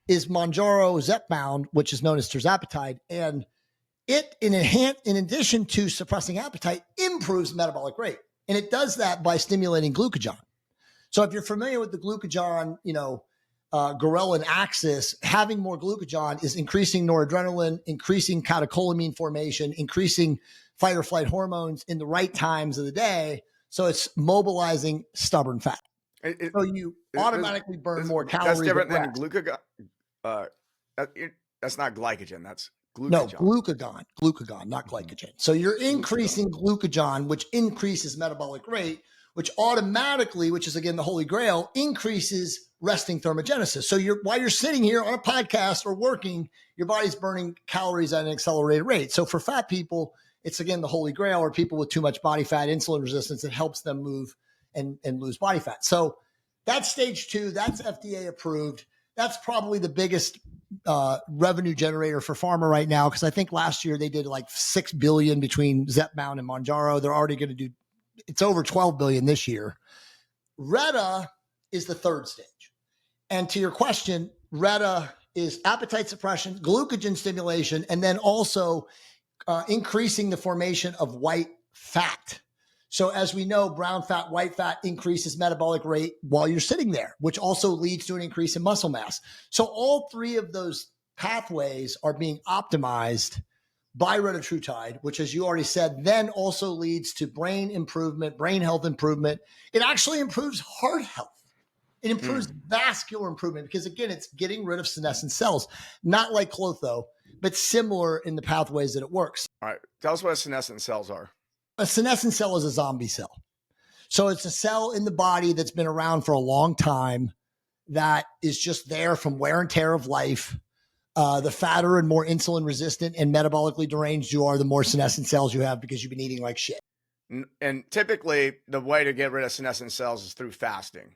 [SPEAKER 1] is Mounjaro Zepbound, which is known as tirzepatide. And it, in addition to suppressing appetite, improves metabolic rate. And it does that by stimulating glucagon. So if you're familiar with the glucagon, ghrelin axis, having more glucagon is increasing noradrenaline, increasing catecholamine formation, increasing fight or flight hormones in the right times of the day. So it's mobilizing stubborn fat. So you automatically burn more calories.
[SPEAKER 2] That's different than glucagon. That's not glycogen. That's glucagon.
[SPEAKER 1] No, glucagon, not glycogen. So you're increasing glucagon, which increases metabolic rate, which automatically, which is again the Holy Grail, increases resting thermogenesis. So while you're sitting here on a podcast or working, your body's burning calories at an accelerated rate. So for fat people, it's again the Holy Grail, or people with too much body fat, insulin resistance, that helps them move and lose body fat. So that's stage 2. That's FDA approved. That's probably the biggest revenue generator for pharma right now, because I think last year they did like $6 billion between Zepbound and Mounjaro. They're already going to do, it's over $12 billion this year. Reta is the 3rd stage. And to your question, Reta is appetite suppression, glucagon stimulation, and then also increasing the formation of white fat. So as we know, brown fat, white fat increases metabolic rate while you're sitting there, which also leads to an increase in muscle mass. So all 3 of those pathways are being optimized by retatrutide, which, as you already said, then also leads to brain improvement, brain health improvement. It actually improves heart health. It improves vascular improvement because, again, it's getting rid of senescent cells, not like Clotho, but similar in the pathways that it works.
[SPEAKER 2] All right. Tell us what senescent cells are.
[SPEAKER 1] A senescent cell is a zombie cell. So it's a cell in the body that's been around for a long time that is just there from wear and tear of life. The fatter and more insulin resistant and metabolically deranged you are, the more senescent cells you have because you've been eating like shit.
[SPEAKER 2] And typically the way to get rid of senescent cells is through fasting.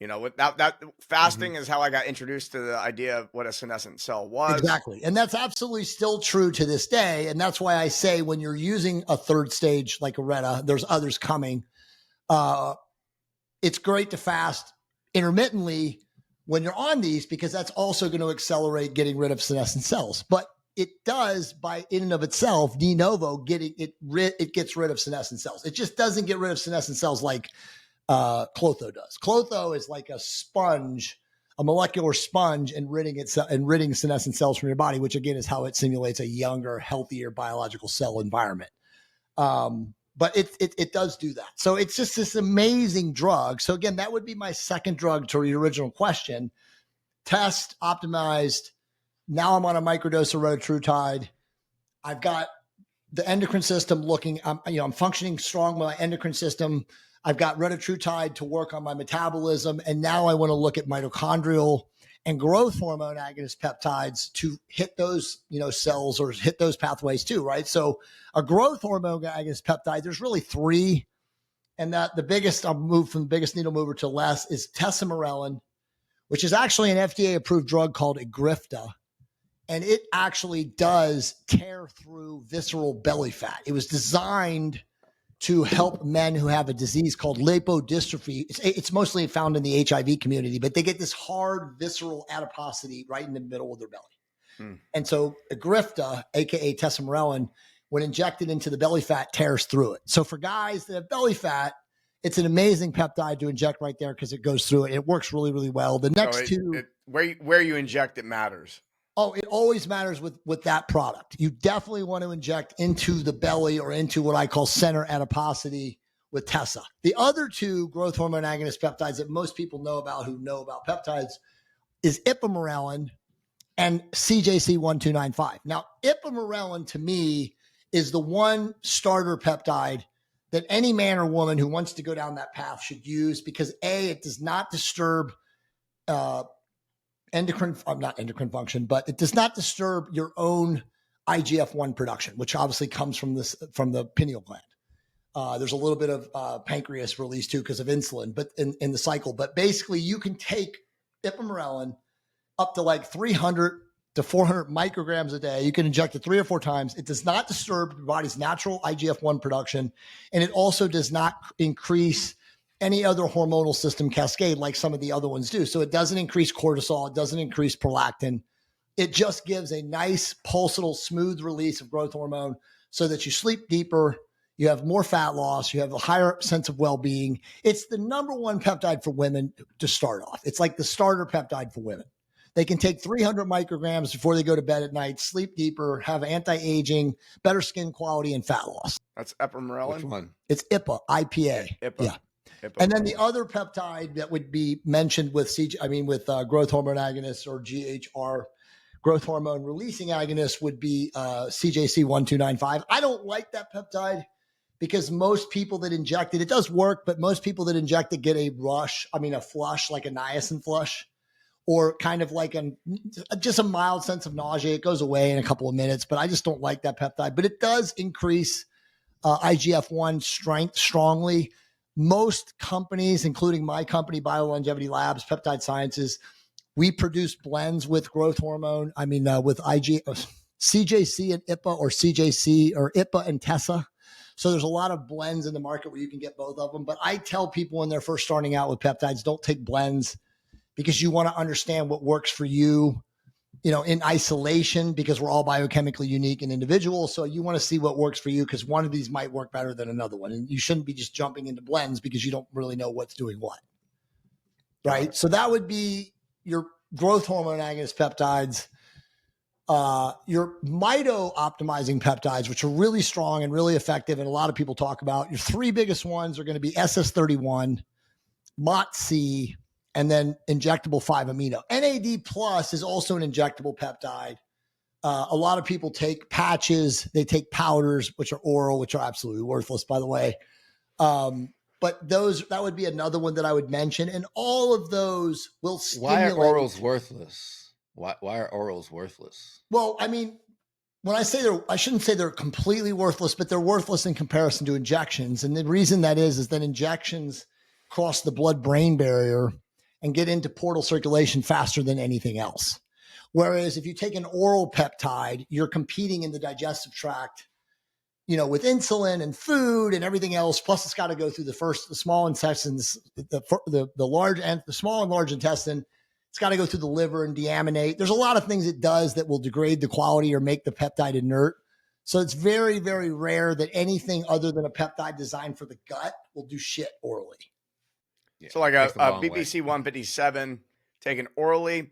[SPEAKER 2] You know, with that fasting is how I got introduced to the idea of what a senescent cell was.
[SPEAKER 1] Exactly. And that's absolutely still true to this day. And that's why I say when you're using a third stage like a Reta, there's others coming. It's great to fast intermittently when you're on these, because that's also going to accelerate getting rid of senescent cells. But it does, by in and of itself, de novo, it gets rid of senescent cells. It just doesn't get rid of senescent cells like Clotho does. Clotho is like a sponge, a molecular sponge, and ridding senescent cells from your body, which again is how it simulates a younger, healthier biological cell environment. But it does do that. So it's just this amazing drug. So again, that would be my second drug to your original question. Test, optimized. Now I'm on a microdose of retatrutide. I've got the endocrine system looking, I'm functioning strong with my endocrine system. I've got retatrutide to work on my metabolism. And now I want to look at mitochondrial and growth hormone agonist peptides to hit those, cells or hit those pathways too, right? So a growth hormone agonist peptide, there's really three. And that the biggest, I'll move from the biggest needle mover to less, is tesamorelin, which is actually an FDA approved drug called Egrifta. And it actually does tear through visceral belly fat. It was designed to help men who have a disease called lipodystrophy. It's mostly found in the HIV community, but they get this hard visceral adiposity right in the middle of their belly. And so Egrifta, aka tesamorelin, when injected into the belly fat, tears through it. So for guys that have belly fat, it's an amazing peptide to inject right there because it goes through it. It works really, really well. The next
[SPEAKER 2] where you inject it matters.
[SPEAKER 1] Oh, it always matters with that product. You definitely want to inject into the belly or into what I call center adiposity with Tessa. The other two growth hormone agonist peptides that most people know about who know about peptides is ipamorelin and CJC1295. Now, ipamorelin to me is the one starter peptide that any man or woman who wants to go down that path should use because A, it does not disturb not endocrine function, but it does not disturb your own IGF-1 production, which obviously comes from the pineal gland. There's a little bit of pancreas release too because of insulin, but in the cycle. But basically, you can take ipamorelin up to like 300 to 400 micrograms a day. You can inject it 3 or 4 times. It does not disturb your body's natural IGF-1 production, and it also does not increase any other hormonal system cascade like some of the other ones do. So it doesn't increase cortisol. It doesn't increase prolactin. It just gives a nice pulsatile, smooth release of growth hormone so that you sleep deeper, you have more fat loss, you have a higher sense of well-being. It's the number one peptide for women to start off. It's like the starter peptide for women. They can take 300 micrograms before they go to bed at night, sleep deeper, have anti-aging, better skin quality, and fat loss.
[SPEAKER 2] That's ipamorelin?
[SPEAKER 3] Which one?
[SPEAKER 1] It's IPA, IPA.
[SPEAKER 2] IPA.
[SPEAKER 1] Yeah. And then the other peptide that would be mentioned with growth hormone agonists or GHR, growth hormone releasing agonists, would be CJC1295. I don't like that peptide because most people that inject it does work, but most people that inject it get a flush, like a niacin flush, or kind of like just a mild sense of nausea. It goes away in a couple of minutes, but I just don't like that peptide. But it does increase IGF-1 strength strongly. Most companies, including my company, BioLongevity Labs, Peptide Sciences, we produce blends with growth hormone. With CJC and IPA, or CJC or IPA and Tessa. So there's a lot of blends in the market where you can get both of them. But I tell people when they're first starting out with peptides, don't take blends because you want to understand what works for you, in isolation, because we're all biochemically unique and individual. So you want to see what works for you because one of these might work better than another one. And you shouldn't be just jumping into blends because you don't really know what's doing what. Right. So that would be your growth hormone agonist peptides, your mito optimizing peptides, which are really strong and really effective. And a lot of people talk about. Your 3 biggest ones are going to be SS31, MOTC, and then injectable 5-amino. NAD plus is also an injectable peptide. A lot of people take patches. They take powders, which are oral, which are absolutely worthless, by the way. But that would be another one that I would mention. And all of those will stimulate.
[SPEAKER 3] Why are orals worthless? Why are orals worthless?
[SPEAKER 1] Well, when I say I shouldn't say they're completely worthless, but they're worthless in comparison to injections. And the reason that is that injections cross the blood-brain barrier and get into portal circulation faster than anything else. Whereas if you take an oral peptide, you're competing in the digestive tract, with insulin and food and everything else. Plus, it's got to go through the small intestines, the small and large intestine. It's got to go through the liver and deaminate. There's a lot of things it does that will degrade the quality or make the peptide inert. So it's very, very rare that anything other than a peptide designed for the gut will do shit orally.
[SPEAKER 2] Yeah, so like a BPC 157 taken orally,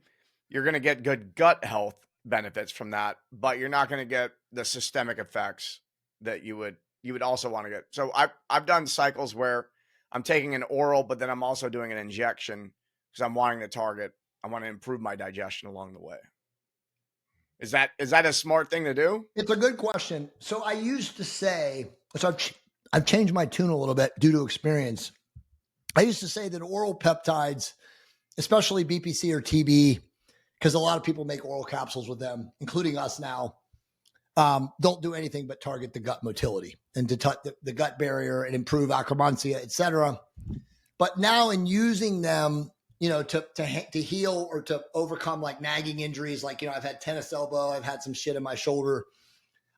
[SPEAKER 2] you're going to get good gut health benefits from that, but you're not going to get the systemic effects that you would also want to get. So I've done cycles where I'm taking an oral, but then I'm also doing an injection because I want to improve my digestion along the way. Is that a smart thing to do?
[SPEAKER 1] It's a good question. So I used to say, so I've changed my tune a little bit due to experience. I used to say that oral peptides, especially BPC or TB, because a lot of people make oral capsules with them, including us now, don't do anything but target the gut motility and detect the gut barrier and improve akkermansia, et cetera. But now in using them, to heal or to overcome like nagging injuries, like, I've had tennis elbow, I've had some shit in my shoulder.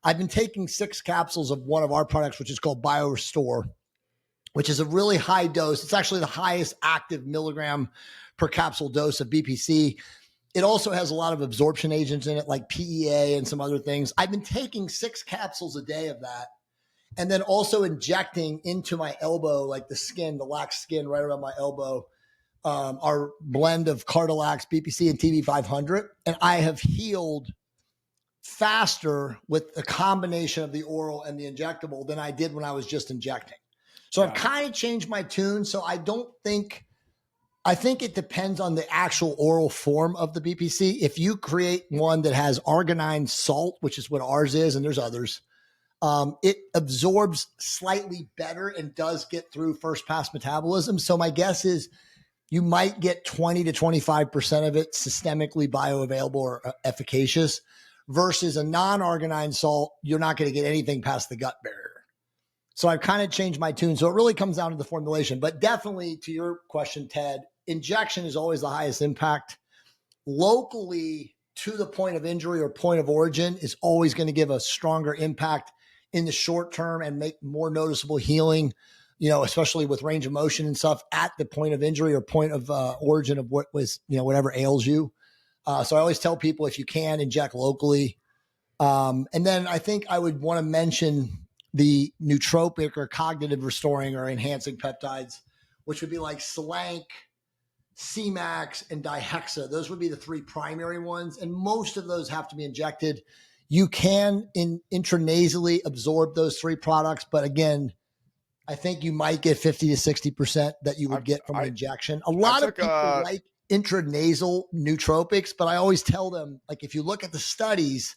[SPEAKER 1] I've been taking 6 capsules of one of our products, which is called BioRestore, which is a really high dose. It's actually the highest active milligram per capsule dose of BPC. It also has a lot of absorption agents in it, like PEA and some other things. I've been taking 6 capsules a day of that, and then also injecting into my elbow, like the skin, the lax skin right around my elbow, our blend of Cardilax, BPC, and TB 500. And I have healed faster with the combination of the oral and the injectable than I did when I was just injecting. So I've kind of changed my tune. So I think it depends on the actual oral form of the BPC. If you create one that has arginine salt, which is what ours is, and there's others, it absorbs slightly better and does get through first pass metabolism. So my guess is you might get 20 to 25% of it systemically bioavailable or efficacious, versus a non-arginine salt, you're not going to get anything past the gut barrier. So I've kind of changed my tune. So it really comes down to the formulation. But definitely, to your question, Ted, injection is always the highest impact. Locally, to the point of injury or point of origin, is always going to give a stronger impact in the short term and make more noticeable healing, especially with range of motion and stuff at the point of injury or point of origin of what was, whatever ails you. So I always tell people, if you can, inject locally. And then I think I would want to mention the nootropic or cognitive restoring or enhancing peptides, which would be like Slank, C-Max, and Dihexa. Those would be the 3 primary ones. And most of those have to be injected. You can intranasally absorb those 3 products. But again, I think you might get 50 to 60% that you would get from an injection. A lot of people like intranasal nootropics, but I always tell them, like, if you look at the studies,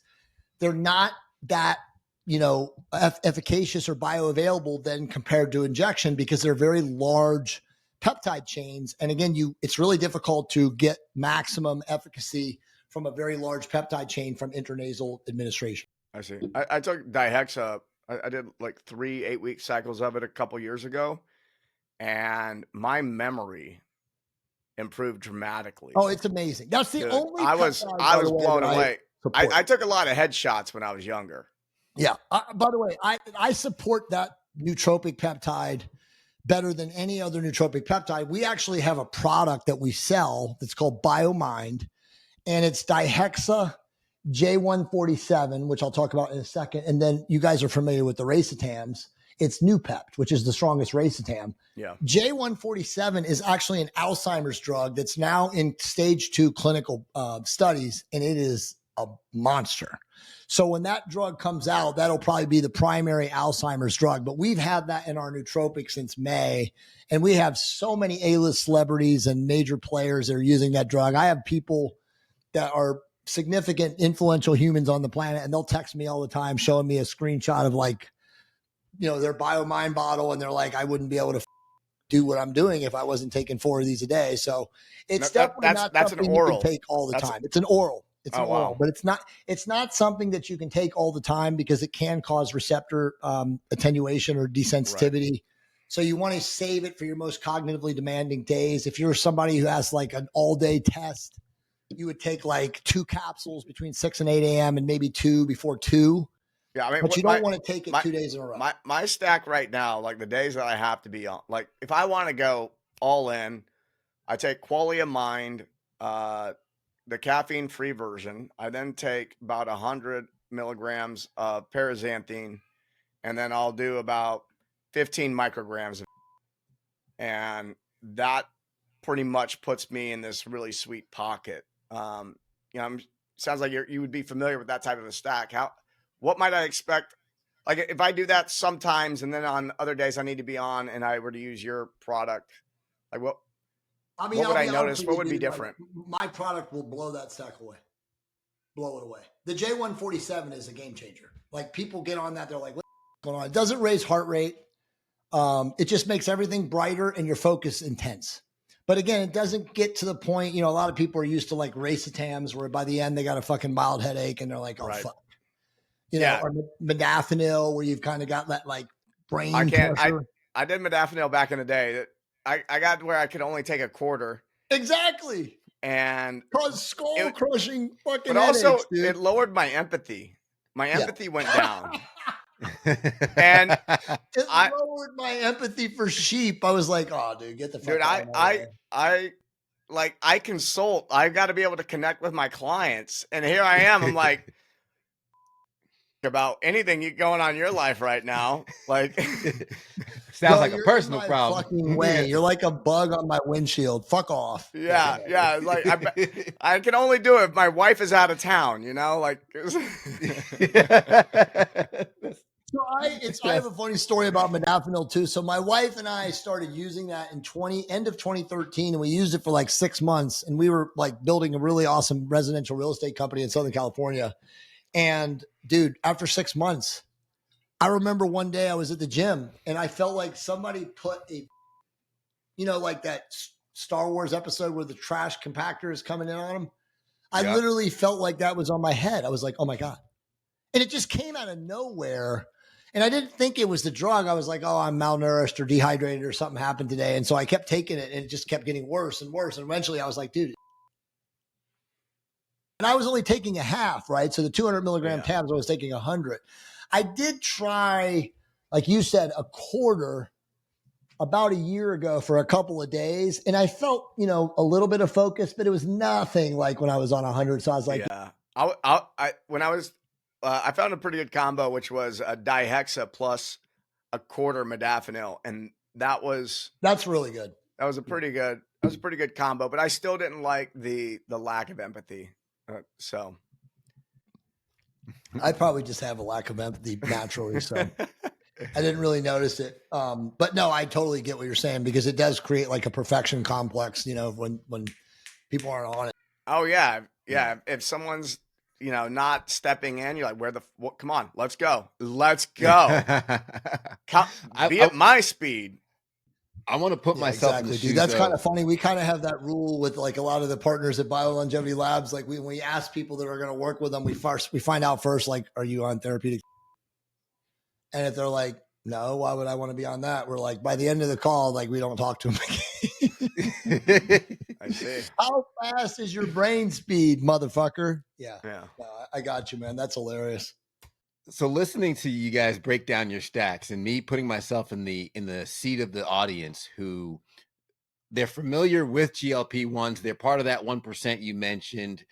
[SPEAKER 1] they're not that, efficacious or bioavailable then compared to injection, because they're very large peptide chains. And again, it's really difficult to get maximum efficacy from a very large peptide chain from intranasal administration.
[SPEAKER 2] I see. I took Dihexa. I did like 3 8-week cycles of it a couple years ago, and my memory improved dramatically.
[SPEAKER 1] Oh, it's amazing. That's the only.
[SPEAKER 2] I was blown away. I took a lot of headshots when I was younger.
[SPEAKER 1] Yeah. By the way, I support that nootropic peptide better than any other nootropic peptide. We actually have a product that we sell that's called BioMind, and it's Dihexa, J-147, which I'll talk about in a second. And then you guys are familiar with the racetams. It's Noopept, which is the strongest racetam.
[SPEAKER 2] Yeah.
[SPEAKER 1] J-147 is actually an Alzheimer's drug that's now in stage 2 clinical studies, and it is a monster. So when that drug comes out, that'll probably be the primary Alzheimer's drug. But we've had that in our nootropic since May, and we have so many A-list celebrities and major players that are using that drug. I have people that are significant, influential humans on the planet, and they'll text me all the time showing me a screenshot of, like, their BioMind bottle, and they're like, I wouldn't be able to do what I'm doing if I wasn't taking 4 of these a day. So it's definitely not something you can take all the time. It's an oral. It's an oral, but it's not something that you can take all the time, because it can cause receptor attenuation or desensitivity. So you want to save it for your most cognitively demanding days. If you're somebody who has like an all day test, you would take like 2 capsules between 6 and 8 a.m. and maybe 2 before 2.
[SPEAKER 2] Yeah, I mean,
[SPEAKER 1] But you don't want to take it
[SPEAKER 2] my-
[SPEAKER 1] 2 days in a row.
[SPEAKER 2] My stack right now, like the days that I have to be on, like if I want to go all in, I take Qualia Mind, the caffeine free version. I then take about 100 milligrams of paraxanthine, and then I'll do about 15 micrograms of, and that pretty much puts me in this really sweet pocket. Sounds like you would be familiar with that type of a stack. What might I expect? Like if I do that sometimes, and then on other days I need to be on, and I were to use your product, like what?
[SPEAKER 1] I mean,
[SPEAKER 2] what would
[SPEAKER 1] I'll
[SPEAKER 2] I
[SPEAKER 1] be
[SPEAKER 2] notice?
[SPEAKER 1] honest
[SPEAKER 2] What
[SPEAKER 1] with
[SPEAKER 2] would
[SPEAKER 1] you,
[SPEAKER 2] be different?
[SPEAKER 1] Like, my product will blow that stack away. Blow it away. The J-147 is a game changer. Like people get on that, they're like, what's going on? It doesn't raise heart rate. It just makes everything brighter and your focus intense. But again, it doesn't get to the point, a lot of people are used to like racetams where by the end they got a fucking mild headache and they're like, oh,
[SPEAKER 2] Right.
[SPEAKER 1] fuck. Or modafinil where you've kind of got that like brain pressure.
[SPEAKER 2] I did modafinil back in the day. I got where I could only take a quarter.
[SPEAKER 1] Exactly.
[SPEAKER 2] And
[SPEAKER 1] cause skull crushing fucking
[SPEAKER 2] but also
[SPEAKER 1] headaches, dude.
[SPEAKER 2] it lowered my empathy. My empathy went down. And
[SPEAKER 1] it lowered my empathy for sheep. I was like, oh dude, get the fuck out of my way.
[SPEAKER 2] I consult. I've got to be able to connect with my clients. And here I am. I'm like about anything going on in your life right now. Like
[SPEAKER 3] sounds like a personal problem.
[SPEAKER 1] Fucking way. You're like a bug on my windshield. Fuck off.
[SPEAKER 2] Yeah. Like I can only do it if my wife is out of town, like
[SPEAKER 1] So I have a funny story about modafinil too. So my wife and I started using that in end of 2013, and we used it for like 6 months, and we were like building a really awesome residential real estate company in Southern California. And dude, after 6 months, I remember one day I was at the gym and I felt like somebody put like that Star Wars episode where the trash compactor is coming in on them. I literally felt like that was on my head. I was like, oh my God. And it just came out of nowhere. And I didn't think it was the drug. I was like, oh, I'm malnourished or dehydrated or something happened today. And so I kept taking it and it just kept getting worse and worse. And eventually I was like, dude. And I was only taking a half, right? So the 200 milligram tabs, I was taking 100. I did try, like you said, a quarter about a year ago for a couple of days. And I felt, a little bit of focus, but it was nothing like when I was on 100. So I was like,
[SPEAKER 2] I found a pretty good combo, which was a Dihexa plus a quarter modafinil. And
[SPEAKER 1] that's really good.
[SPEAKER 2] That was a pretty good combo, but I still didn't like the lack of empathy. So
[SPEAKER 1] I probably just have a lack of empathy naturally. So I didn't really notice it. But no, I totally get what you're saying because it does create like a perfection complex, when people aren't on it.
[SPEAKER 2] Oh yeah. Yeah. If someone's, not stepping in, you're like, come on, let's go. Be at my speed.
[SPEAKER 3] I want to put myself in the shoes.
[SPEAKER 1] That's kind of funny. We kind of have that rule with like a lot of the partners at Longevity Labs. Like when we ask people that are going to work with them, we find out first, like, are you on therapeutic? And if they're like, no, why would I want to be on that? We're like, by the end of the call, like we don't talk to them again.
[SPEAKER 2] I see.
[SPEAKER 1] How fast is your brain speed, motherfucker? Yeah.
[SPEAKER 2] No,
[SPEAKER 1] I got you, man. That's hilarious.
[SPEAKER 3] So listening to you guys break down your stacks and me putting myself in the seat of the audience who they're familiar with GLP-1s, they're part of that 1% you mentioned,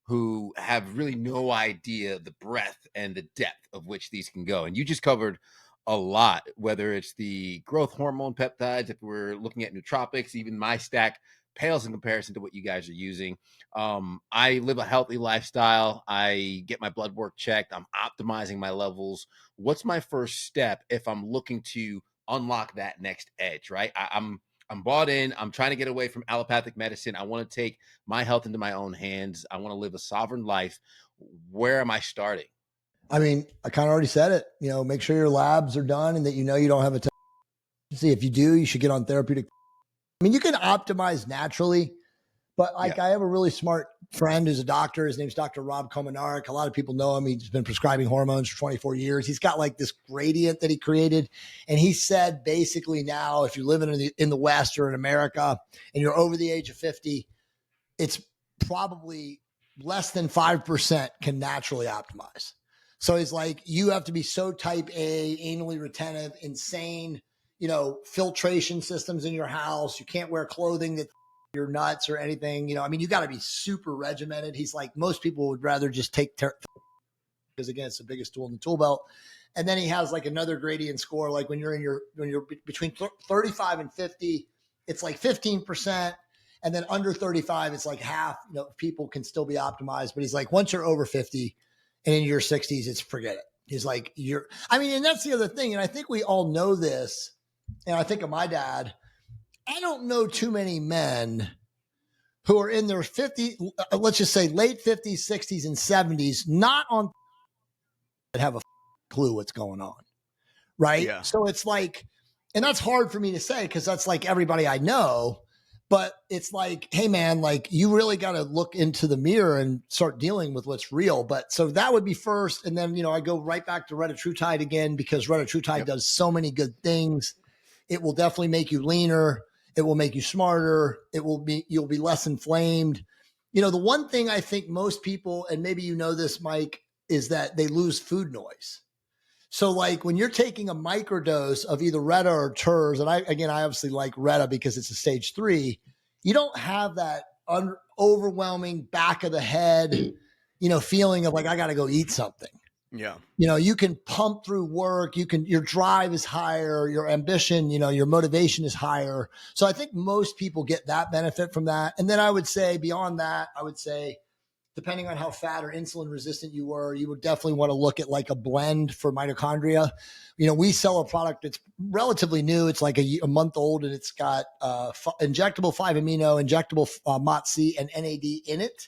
[SPEAKER 3] who have really no idea the breadth and the depth of which these can go. And you just covered a lot, whether it's the growth hormone peptides, if we're looking at nootropics, even my stack pales in comparison to what you guys are using. I live a healthy lifestyle. I get my blood work checked. I'm optimizing my levels. What's my first step if I'm looking to unlock that next edge, right? I'm bought in. I'm trying to get away from allopathic medicine. I want to take my health into my own hands. I want to live a sovereign life. Where am I starting?
[SPEAKER 1] I mean, I kind of already said it, make sure your labs are done and that, you don't have a see if you do, you should get on therapeutic. I mean, you can optimize naturally, But like, I have a really smart friend who's a doctor. His name's Dr. Rob Komenarik. A lot of people know him. He's been prescribing hormones for 24 years. He's got like this gradient that he created. And he said, basically now, if you're living in the West or in America and you're over the age of 50, it's probably less than 5% can naturally optimize. So he's like, you have to be so type A, anally retentive, insane, filtration systems in your house. You can't wear clothing that your nuts or anything, you got to be super regimented. He's like, most people would rather just take because again, it's the biggest tool in the tool belt. And then he has like another gradient score. Like when you're between 35 and 50, it's like 15%. And then under 35, it's like half, people can still be optimized. But he's like, once you're over 50 and in your 60s, it's forget it. He's like, and that's the other thing. And I think we all know this. And I think of my dad. I don't know too many men who are in their 50, let's just say late 50s, 60s, and 70s, not on that have a clue what's going on. Right.
[SPEAKER 2] Yeah.
[SPEAKER 1] So it's like, and that's hard for me to say because that's like everybody I know, but it's like, hey man, like you really got to look into the mirror and start dealing with what's real. But so that would be first. And then, I go right back to Retatrutide again, because Retatrutide does so many good things. It will definitely make you leaner. It will make you smarter. You'll be less inflamed. The one thing I think most people, and maybe this, Mike, is that they lose food noise. So like when you're taking a microdose of either Reta or TERS, and I obviously like Reta because it's a stage 3, you don't have that overwhelming back of the head, feeling of like, I got to go eat something.
[SPEAKER 2] Yeah.
[SPEAKER 1] You can pump through work. Your drive is higher, your ambition, your motivation is higher. So I think most people get that benefit from that. And then I would say beyond that, depending on how fat or insulin resistant you were, you would definitely want to look at like a blend for mitochondria. We sell a product that's relatively new. It's like a month old, and it's got injectable 5-amino, injectable MOTC, and NAD in it.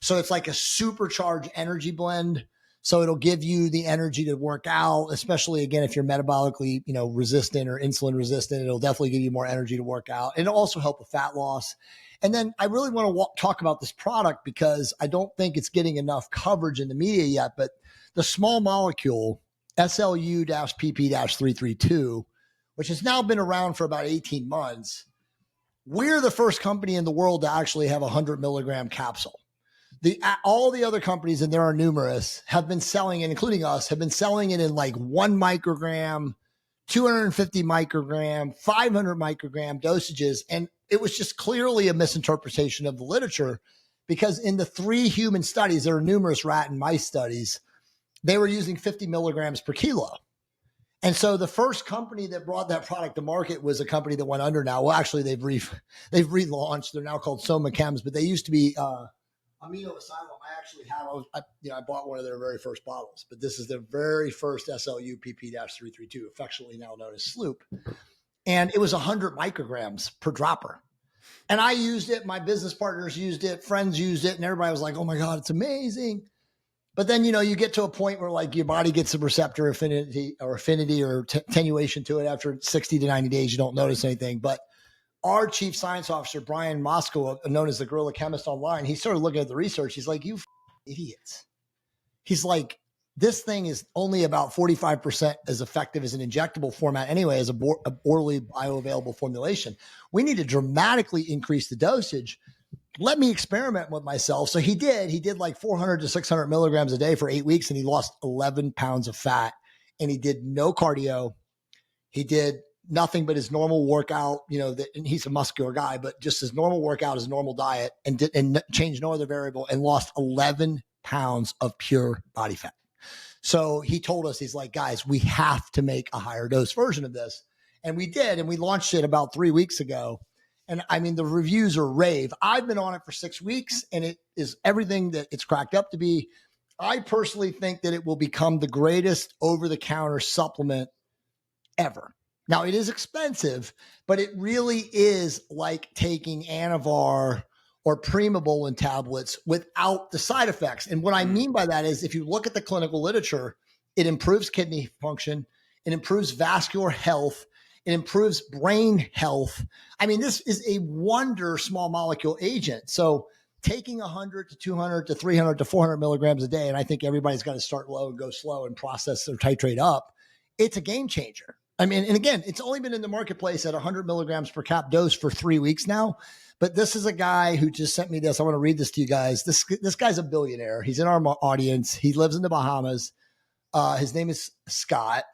[SPEAKER 1] So it's like a supercharged energy blend. So it'll give you the energy to work out, especially again, if you're metabolically, resistant or insulin resistant, it'll definitely give you more energy to work out. And it'll also help with fat loss. And then I really want to talk about this product because I don't think it's getting enough coverage in the media yet, but the small molecule SLU-PP-332, which has now been around for about 18 months, we're the first company in the world to actually have a 100 milligram capsule. All the other companies, and there are numerous, have been selling it, including us, have been selling it in like 1 microgram, 250 microgram, 500 microgram dosages. And it was just clearly a misinterpretation of the literature because in the 3 human studies, there are numerous rat and mice studies, they were using 50 milligrams per kilo. And so the first company that brought that product to market was a company that went under now. Well, actually, they've relaunched. They're now called Soma Chems, but they used to be Amino Asylum. I actually have, I bought one of their very first bottles, but this is their very first SLU-PP-332, affectionately now known as Sloop. And it was 100 micrograms per dropper. And I used it. My business partners used it. Friends used it. And everybody was like, oh my God, it's amazing. But then, you get to a point where like your body gets a receptor affinity or attenuation to it. After 60 to 90 days, you don't notice anything. But our chief science officer, Brian Moscow, known as the Gorilla Chemist online, he started looking at the research. He's like, you idiots. He's like, this thing is only about 45% as effective as an injectable format anyway, as a orally bioavailable formulation. We need to dramatically increase the dosage. Let me experiment with myself. So he did like 400 to 600 milligrams a day for 8 weeks, and he lost 11 pounds of fat, and he did no cardio. He did nothing but his normal workout, and he's a muscular guy, but just his normal workout, his normal diet, and changed no other variable, and lost 11 pounds of pure body fat. So he told us, he's like, guys, we have to make a higher dose version of this. And we did, and we launched it about 3 weeks ago. And I mean, the reviews are rave. I've been on it for 6 weeks, and it is everything that it's cracked up to be. I personally think that it will become the greatest over-the-counter supplement ever. Now, it is expensive, but it really is like taking Anavar or Primobolan tablets without the side effects. And what I mean by that is if you look at the clinical literature, it improves kidney function, it improves vascular health, It improves brain health. I mean, this is a wonder small molecule agent. So taking 100 to 200 to 300 to 400 milligrams a day, and I think everybody's got to start low and go slow and process or titrate up. It's a game changer. I mean, and again, it's only been in the marketplace at 100 milligrams per cap dose for 3 weeks now. But this is a guy who just sent me this. I want to read this to you guys. This guy's a billionaire. He's in our audience. He lives in the Bahamas. His name is Scott.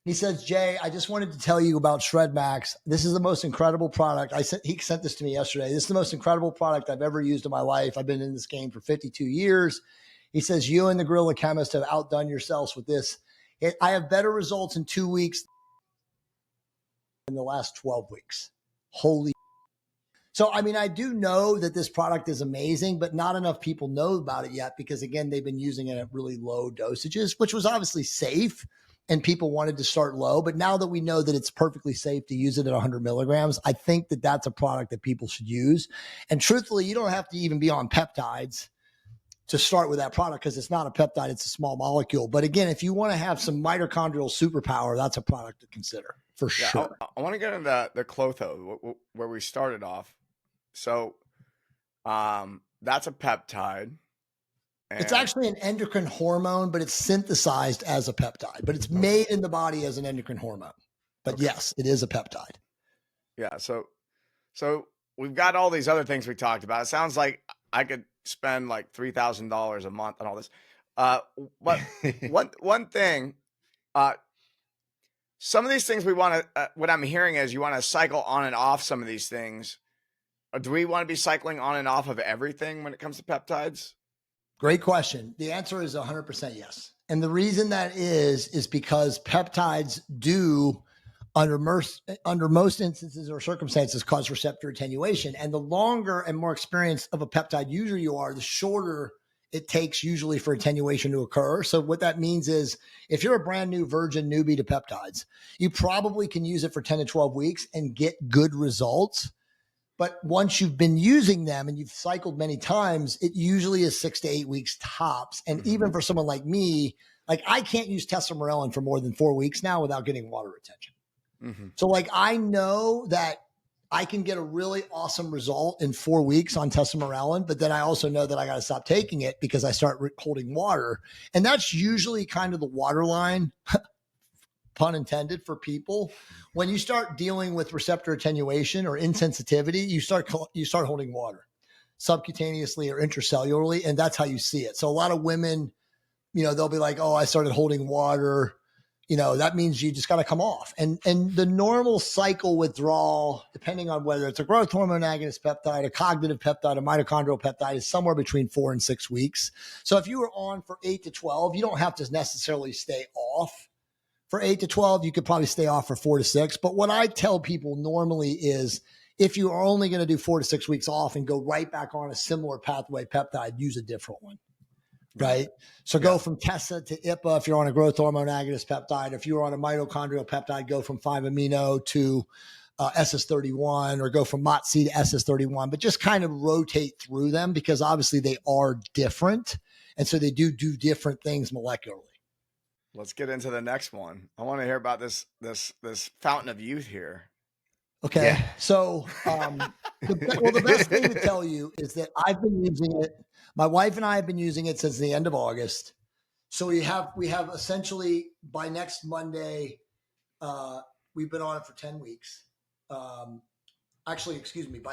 [SPEAKER 1] He says, Jay, I just wanted to tell you about Shred Max. This is the most incredible product. He sent this to me yesterday. This is the most incredible product I've ever used in my life. I've been in this game for 52 years. He says, you and the Gorilla Chemist have outdone yourselves with this. I have better results in 2 weeks than the last 12 weeks. Holy. So, I mean, I do know that this product is amazing, but not enough people know about it yet because, again, they've been using it at really low dosages, which was obviously safe. And people wanted to start low. But now that we know that it's perfectly safe to use it at 100 milligrams, I think that that's a product that people should use. And truthfully, you don't have to even be on peptides to start with that product because it's not a peptide, it's a small molecule. But again, if you want to have some mitochondrial superpower, that's a product to consider for sure.
[SPEAKER 2] I want to get into the Clotho, where we started off. So that's a peptide.
[SPEAKER 1] It's actually an endocrine hormone, but it's synthesized as a peptide, but it's made in the body as an endocrine hormone. But yes, it is a peptide.
[SPEAKER 2] Yeah. So we've got all these other things we talked about. It sounds like I could spend like $3,000 a month on all this. But one thing, some of these things we want to, what I'm hearing is you want to cycle on and off some of these things. Or do we want to be cycling on and off of everything when it comes to peptides?
[SPEAKER 1] Great question. The answer is 100% yes. And the reason that is because peptides do, under most instances or circumstances, cause receptor attenuation. And the longer and more experienced of a peptide user you are, the shorter it takes usually for attenuation to occur. So what that means is if you're a brand new virgin newbie to peptides, you probably can use it for 10 to 12 weeks and get good results. But once you've been using them and you've cycled many times, it usually is 6 to 8 weeks tops. And even for someone like me, like I can't use testosterone for more than 4 weeks now without getting water retention. So like I know that I can get a really awesome result in 4 weeks on testosterone, but then I also know that I got to stop taking it because I start holding water. And that's usually kind of the waterline, pun intended, for people. When you start dealing with receptor attenuation or insensitivity, you start holding water subcutaneously or intracellularly, and that's how you see it. So a lot of women, they'll be like, oh, I started holding water. That means you just got to come off. And the normal cycle withdrawal, depending on whether it's a growth hormone agonist peptide, a cognitive peptide, a mitochondrial peptide, is somewhere between 4 and 6 weeks. So if you were on for 8 to 12, you don't have to necessarily stay off for 8 to 12. You could probably stay off for 4 to 6. But what I tell people normally is if you are only going to do 4 to 6 weeks off and go right back on a similar pathway peptide, use a different one. Right. So go from TESA to IPA if you're on a growth hormone agonist peptide. If you're on a mitochondrial peptide, go from 5-amino to SS31, or go from MOTC to SS31, but just kind of rotate through them because obviously they are different. And so they do different things molecularly.
[SPEAKER 2] Let's get into the next one. I want to hear about this fountain of youth here.
[SPEAKER 1] Okay. Yeah. So, the best thing to tell you is that I've been using it. My wife and I have been using it since the end of August. So we have essentially by next Monday, we've been on it for 10 weeks. By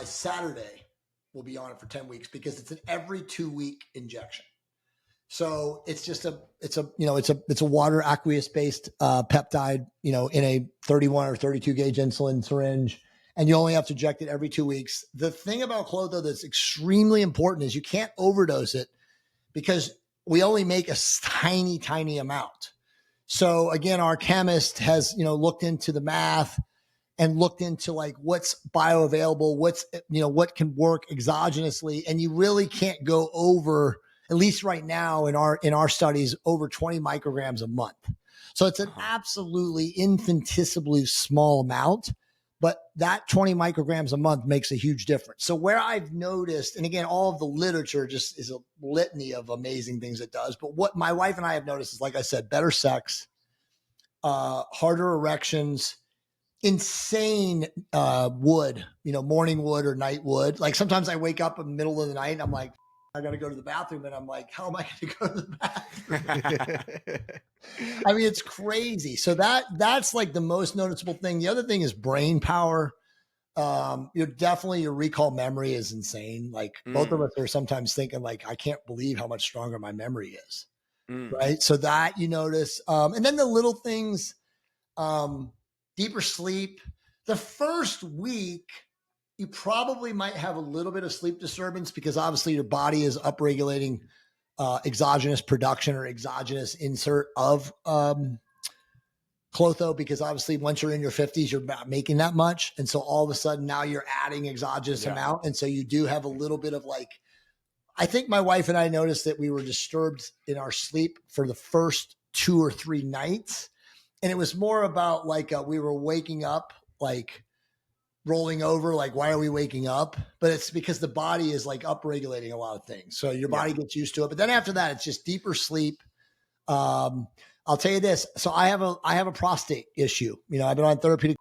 [SPEAKER 1] Saturday, we'll be on it for 10 weeks because it's an every 2-week injection. So it's just it's a water aqueous based peptide, in a 31 or 32 gauge insulin syringe, and you only have to inject it every 2 weeks. The thing about Clotho that's extremely important is you can't overdose it because we only make a tiny, tiny amount. So again, our chemist has, looked into the math and looked into like what's bioavailable, what can work exogenously. And you really can't go over, at least right now in our studies, over 20 micrograms a month. So it's an absolutely infinitesimally small amount, but that 20 micrograms a month makes a huge difference. So where I've noticed, and again, all of the literature just is a litany of amazing things it does. But what my wife and I have noticed is, like I said, better sex, harder erections, insane wood, morning wood or night wood. Like sometimes I wake up in the middle of the night and I'm like, I got to go to the bathroom. And I'm like, how am I going to go to the bathroom? I mean, it's crazy. So that's like the most noticeable thing. The other thing is brain power. Definitely your recall memory is insane. Like both of us are sometimes thinking like, I can't believe how much stronger my memory is. Right. So that you notice. And then the little things, deeper sleep. The first week, you probably might have a little bit of sleep disturbance because obviously your body is upregulating exogenous production or exogenous insert of Clotho, because obviously once you're in your 50s, you're not making that much. And so all of a sudden now you're adding exogenous amount. And so you do have a little bit of like, I think my wife and I noticed that we were disturbed in our sleep for the first 2 or 3 nights. And it was more about like we were waking up, like rolling over, like, why are we waking up? But it's because the body is like upregulating a lot of things. So your body gets used to it. But then after that, it's just deeper sleep. I'll tell you this. So I have a prostate issue. I've been on therapeutic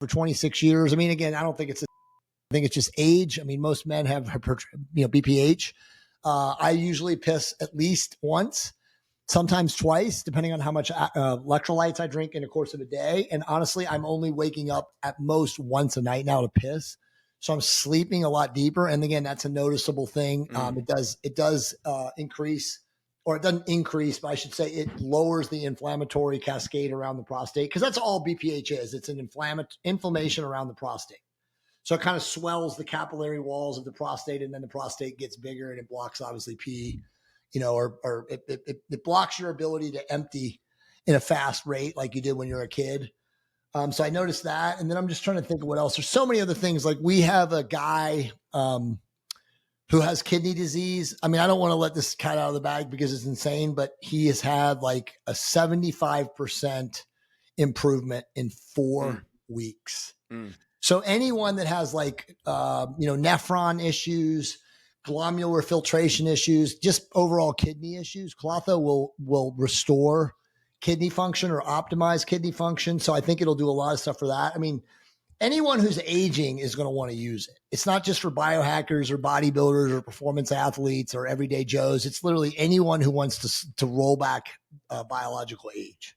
[SPEAKER 1] for 26 years. I mean, again, I think it's just age. I mean, most men have, BPH. I usually piss at least once, sometimes twice, depending on how much electrolytes I drink in the course of a day. And honestly, I'm only waking up at most once a night now to piss. So I'm sleeping a lot deeper. And again, that's a noticeable thing. It does increase, or it doesn't increase, but I should say it lowers the inflammatory cascade around the prostate, because that's all BPH is. It's an inflammation around the prostate. So it kind of swells the capillary walls of the prostate, and then the prostate gets bigger and it blocks obviously pee. Or it blocks your ability to empty in a fast rate like you did when you're a kid. So I noticed that. And then I'm just trying to think of what else. There's so many other things. Like we have a guy who has kidney disease. I mean, I don't want to let this cat out of the bag because it's insane, but he has had like a 75% improvement in 4 weeks. So anyone that has like, nephron issues, glomerular filtration issues, just overall kidney issues, Clotho will restore kidney function or optimize kidney function. So I think it'll do a lot of stuff for that. I mean, anyone who's aging is going to want to use it. It's not just for biohackers or bodybuilders or performance athletes or everyday Joes. It's literally anyone who wants to roll back biological age.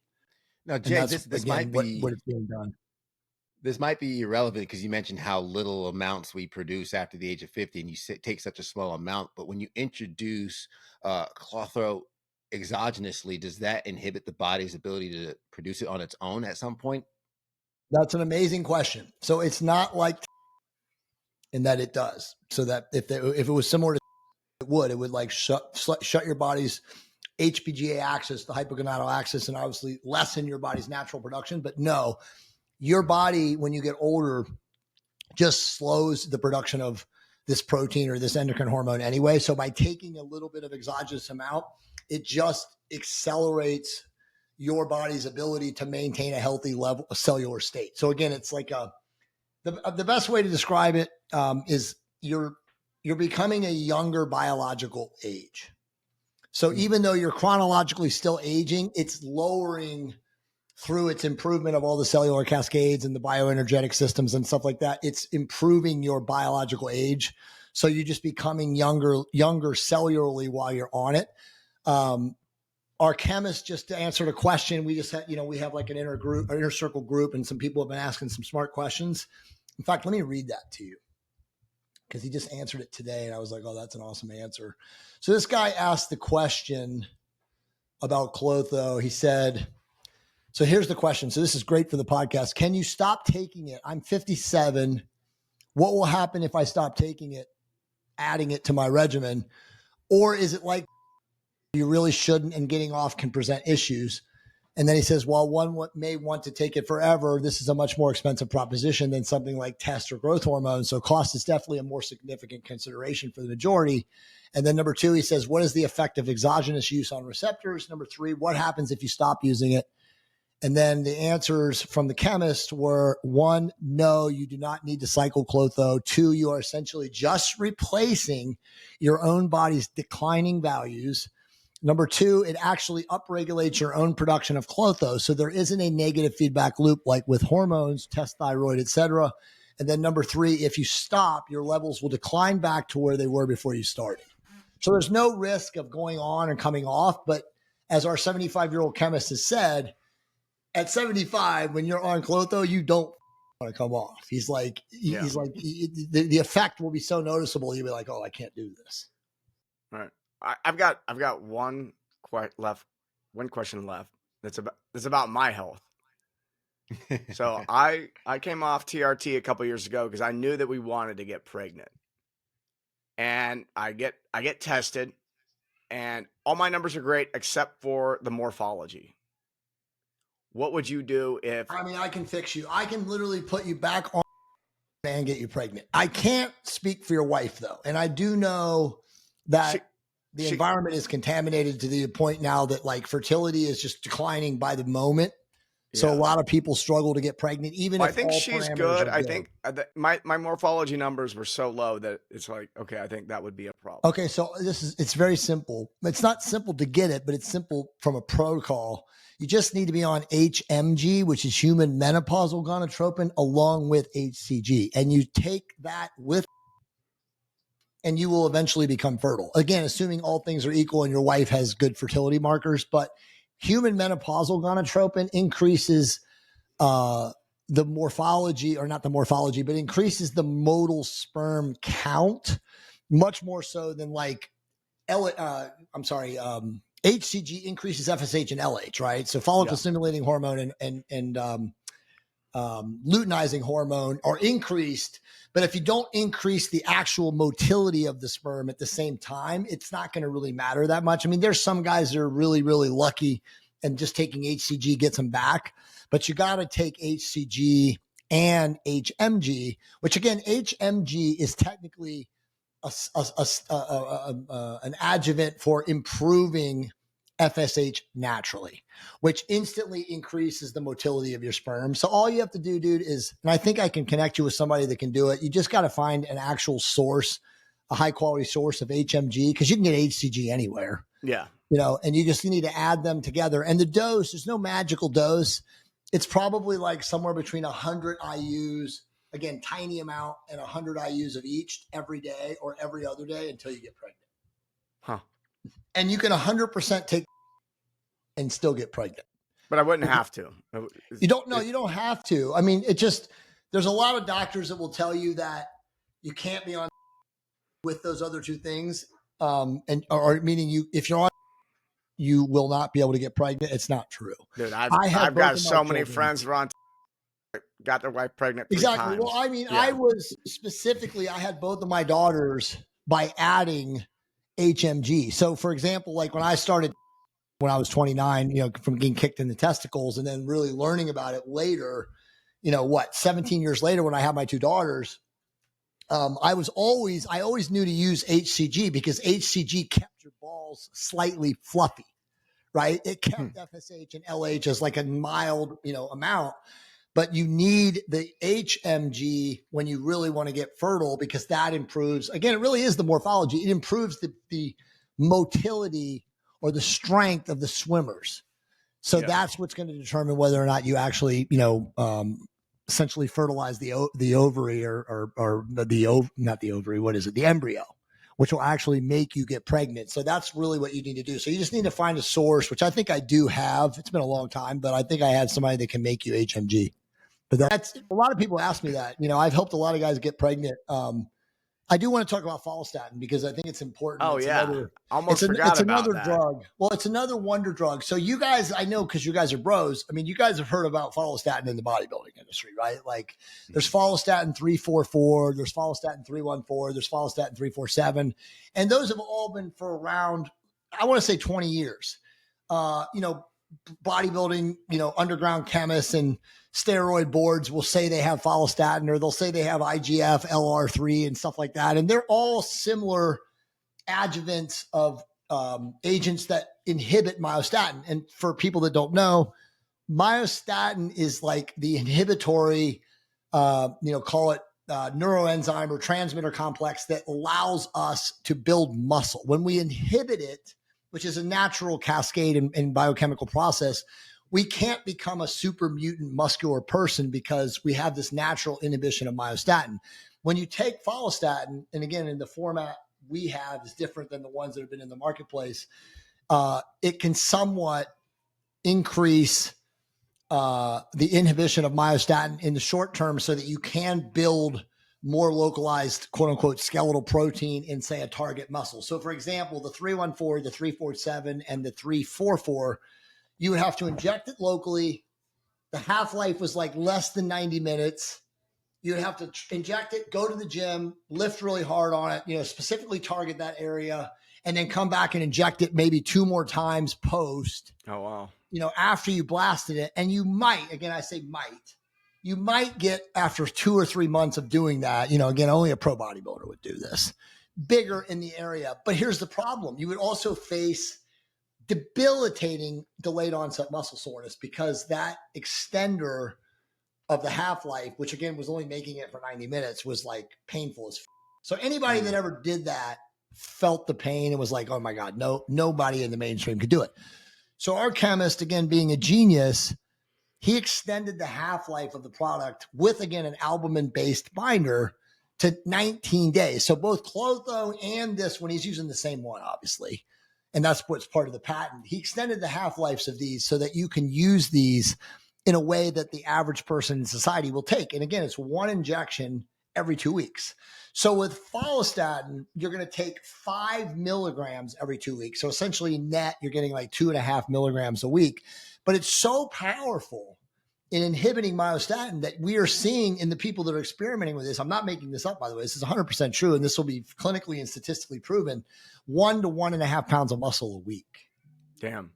[SPEAKER 3] Now, Jay, this might be
[SPEAKER 1] what it's being done.
[SPEAKER 3] This might be irrelevant because you mentioned how little amounts we produce after the age of 50, and you take such a small amount. But when you introduce Clotho exogenously, does that inhibit the body's ability to produce it on its own at some point?
[SPEAKER 1] That's an amazing question. So it's not like in that it does. So that if it was similar to it would like shut your body's HPGA axis, the hypogonadal axis, and obviously lessen your body's natural production. But no, your body, when you get older, just slows the production of this protein or this endocrine hormone anyway. So by taking a little bit of exogenous amount, it just accelerates your body's ability to maintain a healthy level, a cellular state. So again, it's like the best way to describe it is you're becoming a younger biological age. So even though you're chronologically still aging, it's lowering through its improvement of all the cellular cascades and the bioenergetic systems and stuff like that. It's improving your biological age. So you're just becoming younger cellularly while you're on it. Our chemist, just to answer the question, we just had, we have like an inner circle group, and some people have been asking some smart questions. In fact, let me read that to you because he just answered it today. And I was like, oh, that's an awesome answer. So this guy asked the question about Clotho. He said, so here's the question. So this is great for the podcast. Can you stop taking it? I'm 57. What will happen if I stop taking it, adding it to my regimen? Or is it like you really shouldn't and getting off can present issues? And then he says, well, one may want to take it forever. This is a much more expensive proposition than something like test or growth hormone. So cost is definitely a more significant consideration for the majority. And then number 2, he says, what is the effect of exogenous use on receptors? Number 3, what happens if you stop using it? And then the answers from the chemist were 1, no, you do not need to cycle Clotho. 2, you are essentially just replacing your own body's declining values Number two, it actually upregulates your own production of Clotho. So there isn't a negative feedback loop like with hormones, test thyroid, etc. And then number three, if you stop, your levels will decline back to where they were before you started. So there's no risk of going on and coming off. But as our 75-year-old chemist has said, at 75, when you're on Clotho, you don't want to come off. He's like, the effect will be so noticeable. You'll be like, oh, I can't do this.
[SPEAKER 2] All right. I've got one question left. That's about my health. So I came off TRT a couple years ago because I knew that we wanted to get pregnant, and I get tested, and all my numbers are great except for the morphology. What would you do if?
[SPEAKER 1] I mean, I can fix you. I can literally put you back on and get you pregnant. I can't speak for your wife though, and I do know that the environment is contaminated to the point now that like fertility is just declining by the moment. So a lot of people struggle to get pregnant, even if
[SPEAKER 2] I think
[SPEAKER 1] all
[SPEAKER 2] she's
[SPEAKER 1] parameters
[SPEAKER 2] good.
[SPEAKER 1] are
[SPEAKER 2] I think my morphology numbers were so low that it's like, okay, I think that would be a problem.
[SPEAKER 1] Okay, so it's very simple. It's not simple to get it, but it's simple from a protocol. You just need to be on HMG, which is human menopausal gonadotropin, along with HCG, and you take that with, and you will eventually become fertile. Again, assuming all things are equal and your wife has good fertility markers, but human menopausal gonadotropin increases the morphology, or not the morphology, but increases the motile sperm count much more so than like HCG increases FSH and LH, right? So follicle stimulating hormone and luteinizing hormone are increased. But if you don't increase the actual motility of the sperm at the same time, it's not going to really matter that much. I mean, there's some guys that are really, really lucky and just taking HCG gets them back. But you got to take HCG and HMG, which again, HMG is technically an adjuvant for improving FSH naturally, which instantly increases the motility of your sperm. So all you have to do, dude, is, and I think I can connect you with somebody that can do it. You just got to find an actual source, a high quality source of HMG, because you can get HCG anywhere.
[SPEAKER 2] Yeah.
[SPEAKER 1] You know, and you just need to add them together. And the dose, there's no magical dose. It's probably like somewhere between 100 IUs, again, tiny amount, and 100 IUs of each every day or every other day until you get pregnant.
[SPEAKER 2] Huh.
[SPEAKER 1] And you can 100% take and still get pregnant.
[SPEAKER 2] But I wouldn't have to.
[SPEAKER 1] You don't know. You don't have to. I mean, it just, there's a lot of doctors that will tell you that you can't be on with those other two things. Or meaning you, if you're on, you will not be able to get pregnant. It's not true.
[SPEAKER 2] Dude, I've got so many friends who are on got their wife pregnant 3
[SPEAKER 1] exactly.
[SPEAKER 2] times.
[SPEAKER 1] Well, I mean, I had both of my daughters by adding HMG. So for example, like when I started when I was 29, you know, from getting kicked in the testicles and then really learning about it later, 17 years later when I had my 2 daughters, I always knew to use HCG because HCG kept your balls slightly fluffy, right? It kept FSH and LH as like a mild, amount. But you need the HMG when you really want to get fertile because that improves, again, it really is the morphology. It improves the motility or the strength of the swimmers. So that's what's going to determine whether or not you actually, essentially fertilize the ovary or not the ovary, what is it? The embryo, which will actually make you get pregnant. So that's really what you need to do. So you just need to find a source, which I think I do have. It's been a long time, but I think I have somebody that can make you HMG. But that's a lot of people ask me that. I've helped a lot of guys get pregnant. I do want to talk about Follistatin because I think it's important.
[SPEAKER 2] Oh,
[SPEAKER 1] It's another drug. Well, it's another wonder drug. So you guys, I know because you guys are bros. I mean, you guys have heard about Follistatin in the bodybuilding industry, right? Like there's Follistatin 344, there's Follistatin 314, there's Follistatin 347. And those have all been for around, I want to say 20 years. Bodybuilding, underground chemists and steroid boards will say they have Follistatin or they'll say they have IGF, LR3 and stuff like that. And they're all similar adjuvants of agents that inhibit myostatin. And for people that don't know, myostatin is like the inhibitory, call it neuroenzyme or transmitter complex that allows us to build muscle. When we inhibit it, which is a natural cascade and biochemical process, we can't become a super mutant muscular person because we have this natural inhibition of myostatin. When you take follistatin, and again, in the format we have is different than the ones that have been in the marketplace, it can somewhat increase the inhibition of myostatin in the short term so that you can build more localized, quote unquote, skeletal protein in, say, a target muscle. So, for example, the 314, the 347, and the 344, you would have to inject it locally. The half-life was like less than 90 minutes. You would have to inject it, go to the gym, lift really hard on it, specifically target that area, and then come back and inject it maybe 2 more times post.
[SPEAKER 2] Oh, wow.
[SPEAKER 1] After you blasted it. And you might, again, I say you might get, after 2 or 3 months of doing that, again, only a pro bodybuilder would do this, bigger in the area. But here's the problem. You would also face debilitating delayed onset muscle soreness because that extender of the half-life, which again was only making it for 90 minutes, was like painful as So anybody that ever did that felt the pain and was like, oh my God, nobody in the mainstream could do it. So our chemist, again, being a genius, he extended the half-life of the product with, again, an albumin-based binder to 19 days. So both Clotho and this one, he's using the same one, obviously. And that's what's part of the patent. He extended the half-lives of these so that you can use these in a way that the average person in society will take. And again, it's 1 injection every 2 weeks. So with follistatin, you're going to take 5 milligrams every 2 weeks. So essentially net, you're getting like 2.5 milligrams a week. But it's so powerful in inhibiting myostatin that we are seeing in the people that are experimenting with this. I'm not making this up, by the way. This is 100% true. And this will be clinically and statistically proven, 1 to 1.5 pounds of muscle a week.
[SPEAKER 2] Damn.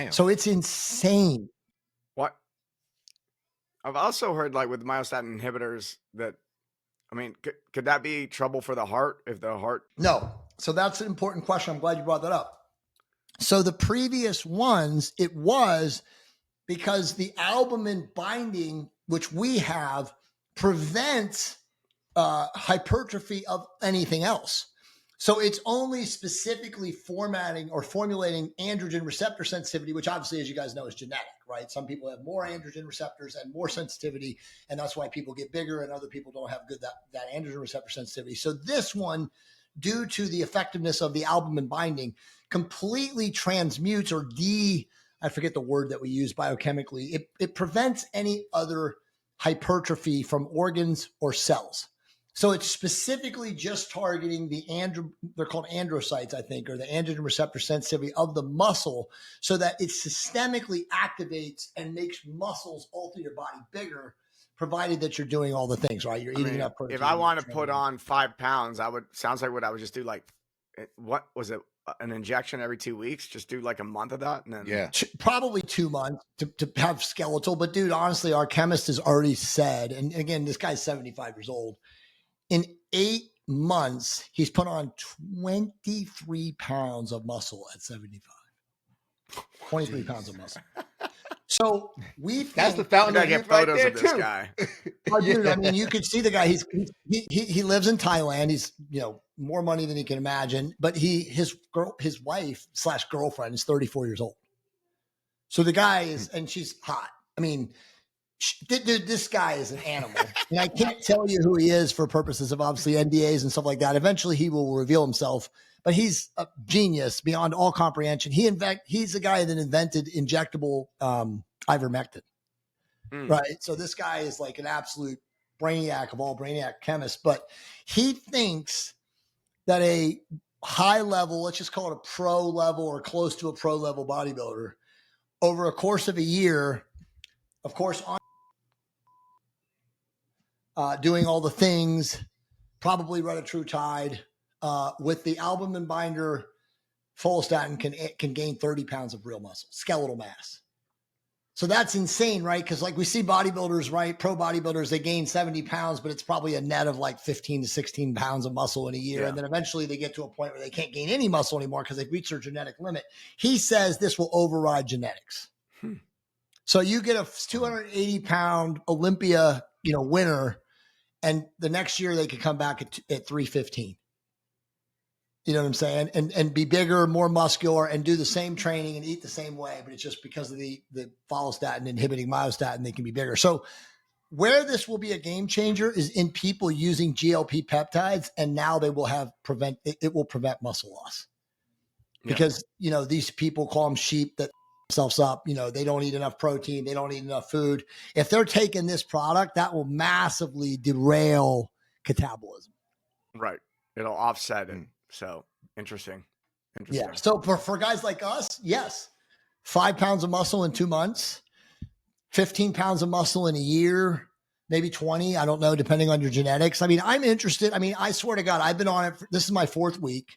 [SPEAKER 1] So it's insane.
[SPEAKER 2] What? I've also heard, like, with myostatin inhibitors that, could that be trouble for the heart if the heart?
[SPEAKER 1] No. So that's an important question. I'm glad you brought that up. So the previous ones, it was because the albumin binding, which we have, prevents hypertrophy of anything else. So it's only specifically formatting or formulating androgen receptor sensitivity, which obviously, as you guys know, is genetic, right? Some people have more androgen receptors and more sensitivity, and that's why people get bigger, and other people don't have good that androgen receptor sensitivity. So this one, due to the effectiveness of the albumin binding, completely transmutes or I forget the word that we use biochemically. It prevents any other hypertrophy from organs or cells. So it's specifically just targeting they're called androcytes, I think, or the androgen receptor sensitivity of the muscle, so that it systemically activates and makes muscles alter your body bigger, provided that you're doing all the things, right? You're eating enough protein.
[SPEAKER 2] If I want to put on 5 pounds, sounds like what I would just do, like, what was it? An injection every 2 weeks, just do like a month of that. And then
[SPEAKER 1] probably 2 months to have skeletal. But dude, honestly, our chemist has already said, and again, this guy's 75 years old. In 8 months, he's put on 23 pounds of muscle at 75. 23 pounds of muscle. So
[SPEAKER 3] that's the fountain of youth right there,
[SPEAKER 2] of this guy.
[SPEAKER 1] Oh, dude, you could see the guy. He lives in Thailand. He's more money than he can imagine. But his wife / girlfriend is 34 years old. So the guy is, and she's hot. Dude, this guy is an animal. And I can't tell you who he is for purposes of obviously NDAs and stuff like that. Eventually he will reveal himself, but he's a genius beyond all comprehension. He's the guy that invented injectable ivermectin, right? So this guy is like an absolute brainiac of all brainiac chemists, but he thinks that a high level, let's just call it a pro level or close to a pro level bodybuilder, over a course of a year, of course, doing all the things, probably retatrutide, with the albumin binder, follistatin can gain 30 pounds of real muscle, skeletal mass. So that's insane, right? Because like we see bodybuilders, right? Pro bodybuilders, they gain 70 pounds, but it's probably a net of like 15 to 16 pounds of muscle in a year. Yeah. And then eventually they get to a point where they can't gain any muscle anymore because they've reached their genetic limit. He says this will override genetics. So you get a 280 pound Olympia, winner, and the next year they could come back at 315. You know what I'm saying? And be bigger, more muscular, and do the same training and eat the same way. But it's just because of the follistatin inhibiting myostatin, they can be bigger. So where this will be a game changer is in people using GLP peptides, and now they will it will prevent muscle loss. Because, these people call them sheep that themselves up, they don't eat enough protein. They don't eat enough food. If they're taking this product, that will massively derail catabolism.
[SPEAKER 2] Right. It'll offset it. So interesting.
[SPEAKER 1] Yeah. So for guys like us, yes, 5 pounds of muscle in 2 months, 15 pounds of muscle in a year, maybe 20. I don't know, depending on your genetics. I mean, I'm interested. I mean, I swear to God, I've been on it. This is my 4th week,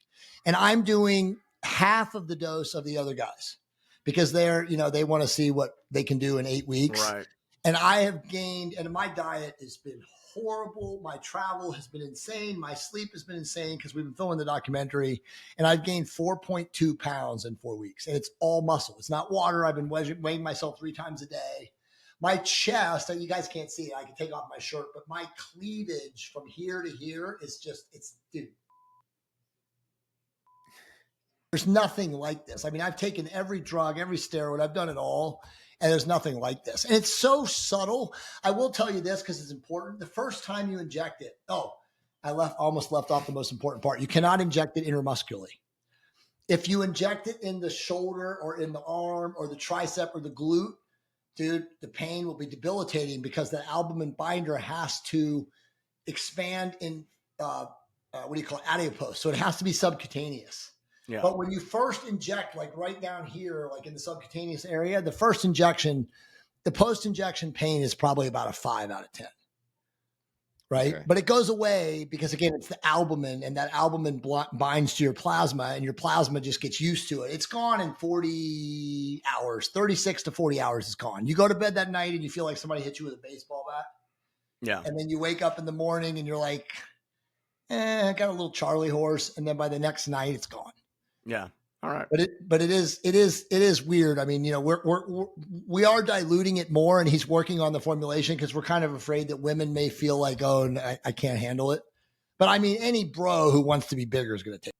[SPEAKER 1] and I'm doing half of the dose of the other guys because they want to see what they can do in 8 weeks.
[SPEAKER 2] Right.
[SPEAKER 1] And I have gained, and my diet has been horrible. My travel has been insane. My sleep has been insane because we've been filming the documentary, and I've gained 4.2 pounds in 4 weeks, and it's all muscle. It's not water. I've been weighing myself 3 times a day. My chest, you guys can't see it. I can take off my shirt, but my cleavage from here to here is dude. There's nothing like this. I mean, I've taken every drug, every steroid. I've done it all. And there's nothing like this. And it's so subtle. I will tell you this because it's important. The first time you inject it, I almost left off the most important part. You cannot inject it intramuscularly. If you inject it in the shoulder or in the arm or the tricep or the glute, dude, the pain will be debilitating because the albumin binder has to expand in, adipose. So it has to be subcutaneous. Yeah. But when you first inject, like right down here, like in the subcutaneous area, the first injection, the post-injection pain is probably about a 5 out of 10. Right. Okay. But it goes away because, again, it's the albumin, and that albumin binds to your plasma, and your plasma just gets used to it. It's gone in 40 hours, 36 to 40 hours is gone. You go to bed that night and you feel like somebody hit you with a baseball bat. Yeah. And then you wake up in the morning and you're like, I got a little Charlie horse. And then by the next night, it's gone. Yeah. All right. But it is weird. I mean, we are diluting it more, and he's working on the formulation because we're kind of afraid that women may feel like, I can't handle it. But I mean, any bro who wants to be bigger is going to take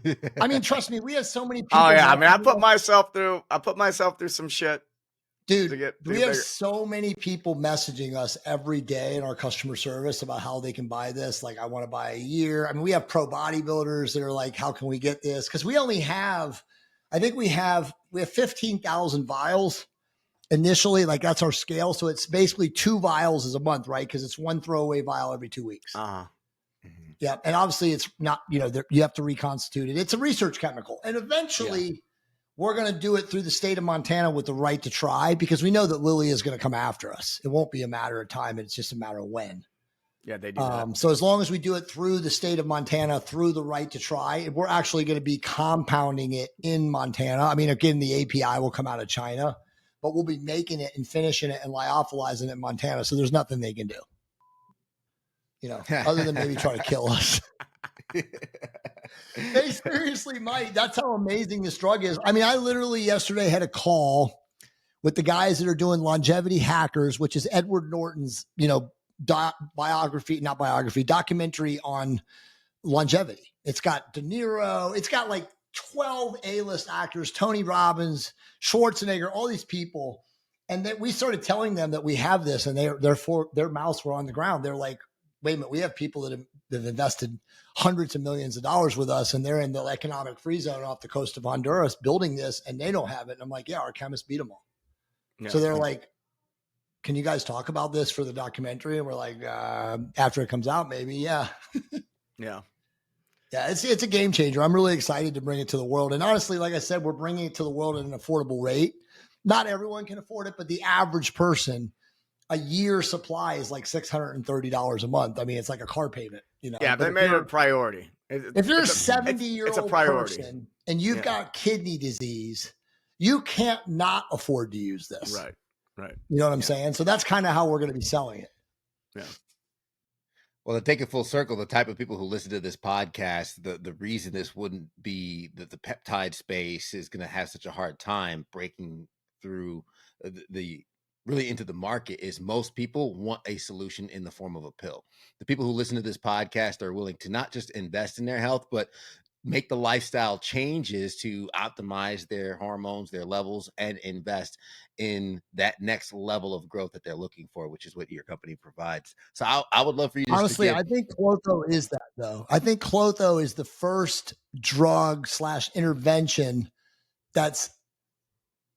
[SPEAKER 1] it. I mean, trust me, we have so many people.
[SPEAKER 2] Oh yeah. I mean, I put myself through some shit.
[SPEAKER 1] Dude, we have so many people messaging us every day in our customer service about how they can buy this. Like, I want to buy a year. I mean, we have pro bodybuilders that are like, how can we get this? Because we only have, we have 15,000 vials initially. Like, that's our scale. So it's basically 2 vials is a month, right? Because it's 1 throwaway vial every 2 weeks. Uh-huh. Mm-hmm. Yeah. And obviously it's not, you have to reconstitute it. It's a research chemical. And eventually we're going to do it through the state of Montana with the right to try, because we know that Lilly is going to come after us. It won't be a matter of time. It's just a matter of when. Yeah, they do that. So as long as we do it through the state of Montana, through the right to try, we're actually going to be compounding it in Montana. I mean, again, the API will come out of China, but we'll be making it and finishing it and lyophilizing it in Montana. So there's nothing they can do, other than maybe try to kill us. They seriously might. That's how amazing this drug is. I mean, I literally yesterday had a call with the guys that are doing Longevity Hackers, which is Edward Norton's, documentary on longevity. It's got De Niro. It's got like 12 A-list actors, Tony Robbins, Schwarzenegger, all these people. And then we started telling them that we have this, and their mouths were on the ground. They're like, wait a minute, we have people that have invested hundreds of millions of dollars with us, and they're in the economic free zone off the coast of Honduras building this, and they don't have it. And I'm like, yeah, our chemists beat them all. Yeah. So they're like, can you guys talk about this for the documentary? And we're like, after it comes out, maybe. Yeah. Yeah. Yeah. It's a game changer. I'm really excited to bring it to the world. And honestly, like I said, we're bringing it to the world at an affordable rate. Not everyone can afford it, but the average person, a year supply is like $630 a month. I mean, it's like a car payment,
[SPEAKER 2] Yeah, they made it a priority.
[SPEAKER 1] If you're a 70-year-old person and you've got kidney disease, you can't not afford to use this.
[SPEAKER 2] Right. Right.
[SPEAKER 1] You know what I'm saying? So that's kind of how we're going to be selling it.
[SPEAKER 2] Yeah.
[SPEAKER 3] Well, to take it full circle, the type of people who listen to this podcast, the reason this wouldn't be that the peptide space is going to have such a hard time breaking through the really into the market is most people want a solution in the form of a pill. The people who listen to this podcast are willing to not just invest in their health, but make the lifestyle changes to optimize their hormones, their levels, and invest in that next level of growth that they're looking for, which is what your company provides. So I would love for you just
[SPEAKER 1] Honestly,
[SPEAKER 3] to give.
[SPEAKER 1] I think Clotho is that, though. I think Clotho is the first drug / intervention that's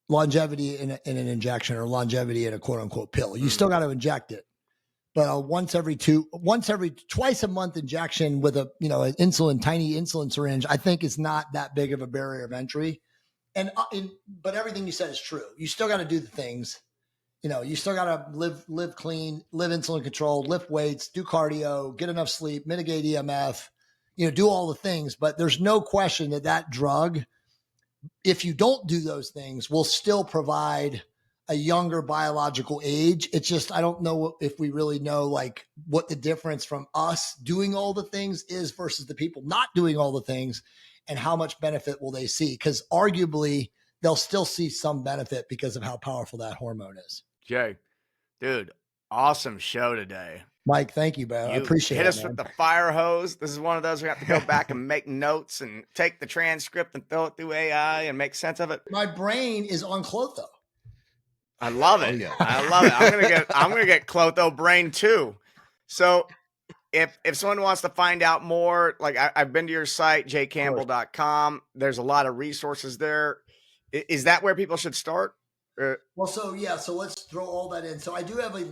[SPEAKER 1] longevity in an injection, or longevity in a quote unquote pill. You still got to inject it, but twice a month injection with a, an tiny insulin syringe, I think is not that big of a barrier of entry. But everything you said is true. You still got to do the things. You still got to live clean, live insulin controlled, lift weights, do cardio, get enough sleep, mitigate EMF, do all the things. But there's no question that drug, if you don't do those things, will still provide a younger biological age. It's just, I don't know if we really know like what the difference from us doing all the things is versus the people not doing all the things, and how much benefit will they see? Because arguably they'll still see some benefit because of how powerful that hormone is.
[SPEAKER 2] Jay, dude, awesome show today.
[SPEAKER 1] Mike, thank you, bro. I
[SPEAKER 2] You
[SPEAKER 1] appreciate
[SPEAKER 2] hit
[SPEAKER 1] it,
[SPEAKER 2] us
[SPEAKER 1] man.
[SPEAKER 2] with the fire hose. This is one of those we have to go back and make notes and take the transcript and throw it through AI and make sense of it.
[SPEAKER 1] My brain is on Clotho.
[SPEAKER 2] I love it.
[SPEAKER 3] Oh, yeah.
[SPEAKER 2] I love it. I'm gonna get Clotho brain too. So if someone wants to find out more, like I've been to your site, jcampbell.com. There's a lot of resources there. Is that where people should start?
[SPEAKER 1] Well, so let's throw all that in. So I do have a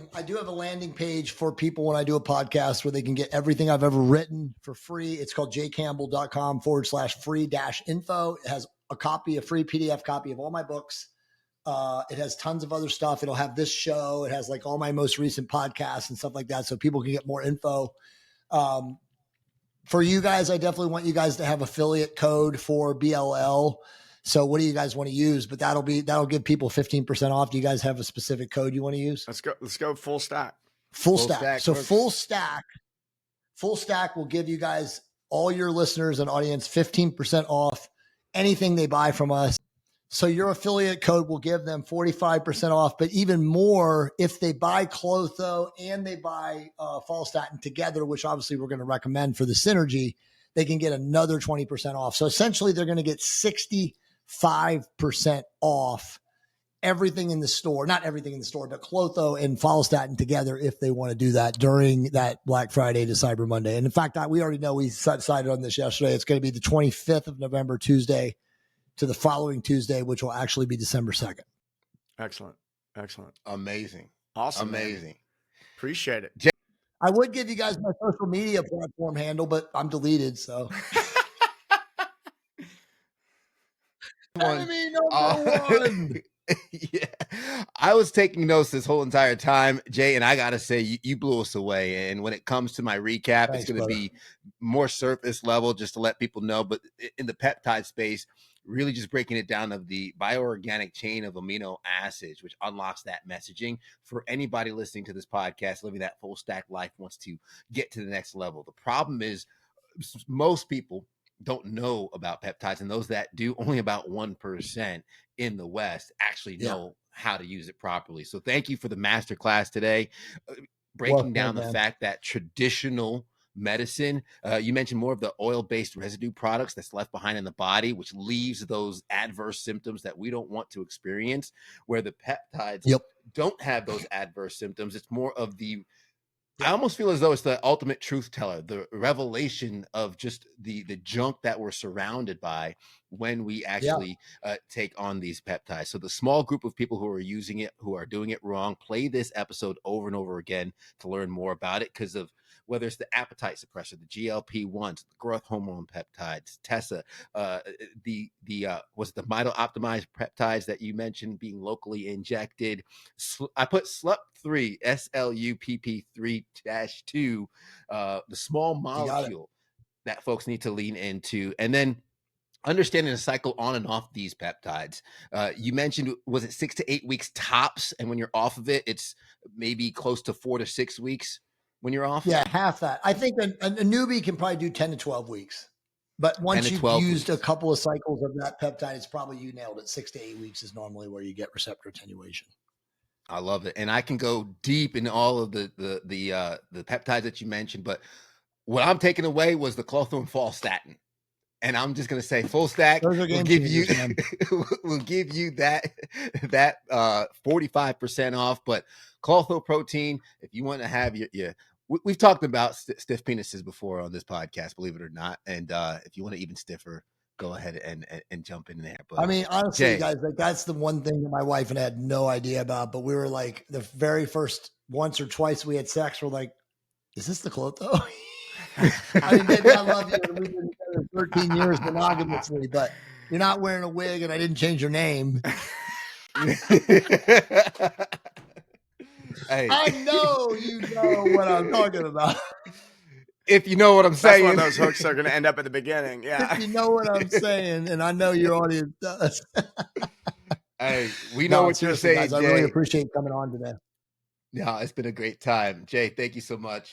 [SPEAKER 1] landing page for people when I do a podcast where they can get everything I've ever written for free. It's called jcampbell.com/free-info. It has a free PDF copy of all my books. It has tons of other stuff. It'll have this show. It has like all my most recent podcasts and stuff like that, so people can get more info. For you guys, I definitely want you guys to have affiliate code for BLL. So what do you guys want to use? But that'll give people 15% off. Do you guys have a specific code you want to use?
[SPEAKER 2] Let's go full stack.
[SPEAKER 1] Full stack. So
[SPEAKER 3] works.
[SPEAKER 1] full stack will give you guys, all your listeners and audience, 15% off anything they buy from us. So your affiliate code will give them 45% off, but even more if they buy Clotho and they buy Follistatin together, which obviously we're going to recommend for the synergy, they can get another 20% off. So essentially they're going to get 65% off everything in the store, not everything in the store, but Clotho and Follistatin together if they want to do that during that Black Friday to Cyber Monday. And in fact, we already know, we decided on this yesterday. It's going to be the 25th of November, Tuesday, to the following Tuesday, which will actually be December 2nd.
[SPEAKER 2] Excellent.
[SPEAKER 3] Amazing.
[SPEAKER 2] Awesome.
[SPEAKER 3] Amazing.
[SPEAKER 2] Man. Appreciate it.
[SPEAKER 1] I would give you guys my social media platform handle, but I'm deleted. So enemy number one.
[SPEAKER 3] Yeah, I was taking notes this whole entire time, Jay, and I gotta say you blew us away. And when it comes to my recap,
[SPEAKER 1] Thanks,
[SPEAKER 3] it's going to
[SPEAKER 1] brother.
[SPEAKER 3] be more surface level, just to let people know. But in the peptide space, really just breaking it down of the bioorganic chain of amino acids, which unlocks that messaging for anybody listening to this podcast, living that full stack life, wants to get to the next level. The problem is most people don't know about peptides, and those that do, only about 1% in the West actually know how to use it properly. So thank you for the masterclass today, breaking down the fact that traditional medicine, you mentioned more of the oil-based residue products that's left behind in the body, which leaves those adverse symptoms that we don't want to experience, where the peptides don't have those adverse symptoms. It's more of the, I almost feel as though it's the ultimate truth teller, the revelation of just the junk that we're surrounded by when we actually take on these peptides. So the small group of people who are using it, who are doing it wrong, play this episode over and over again to learn more about it, because of whether it's the appetite suppressor, the GLP-1s, the growth hormone peptides, TESA, was it the mito-optimized peptides that you mentioned being locally injected? I put SLUP3, SLUPP3-2, the small molecule that folks need to lean into. And then understanding the cycle on and off these peptides. You mentioned, was it 6 to 8 weeks tops? And when you're off of it, it's maybe close to 4 to 6 weeks when you're off?
[SPEAKER 1] Yeah, half that. I think a newbie can probably do 10 to 12 weeks. But once you've used a couple of cycles of that peptide, it's probably, you nailed it. 6 to 8 weeks is normally where you get receptor attenuation.
[SPEAKER 3] I love it. And I can go deep in all of the peptides that you mentioned, but what I'm taking away was the Klotho and Follistatin. And I'm just gonna say full stack
[SPEAKER 1] Those are
[SPEAKER 3] will
[SPEAKER 1] game
[SPEAKER 3] give you
[SPEAKER 1] changers, man.
[SPEAKER 3] will give you that 45% off. But Clotho protein, if you want to have your we've talked about stiff penises before on this podcast, believe it or not. And if you want to even stiffer, go ahead and jump in there. But
[SPEAKER 1] I mean, honestly,
[SPEAKER 3] Jay,
[SPEAKER 1] guys, like that's the one thing that my wife and I had no idea about. But we were like, the very first once or twice we had sex, we're like, is this the Clotho? I mean, baby, I love you. And we've been together 13 years monogamously, but you're not wearing a wig and I didn't change your name.
[SPEAKER 3] Hey.
[SPEAKER 1] I know you know what I'm talking about.
[SPEAKER 3] If you know what I'm
[SPEAKER 2] That's
[SPEAKER 3] saying.
[SPEAKER 2] one of those hooks are going to end up at the beginning. Yeah.
[SPEAKER 1] If you know what I'm saying, and I know your audience does.
[SPEAKER 3] Hey, we know what you're saying,
[SPEAKER 1] guys,
[SPEAKER 3] Jay.
[SPEAKER 1] I really appreciate you coming on today.
[SPEAKER 3] Yeah, it's been a great time. Jay, thank you so much.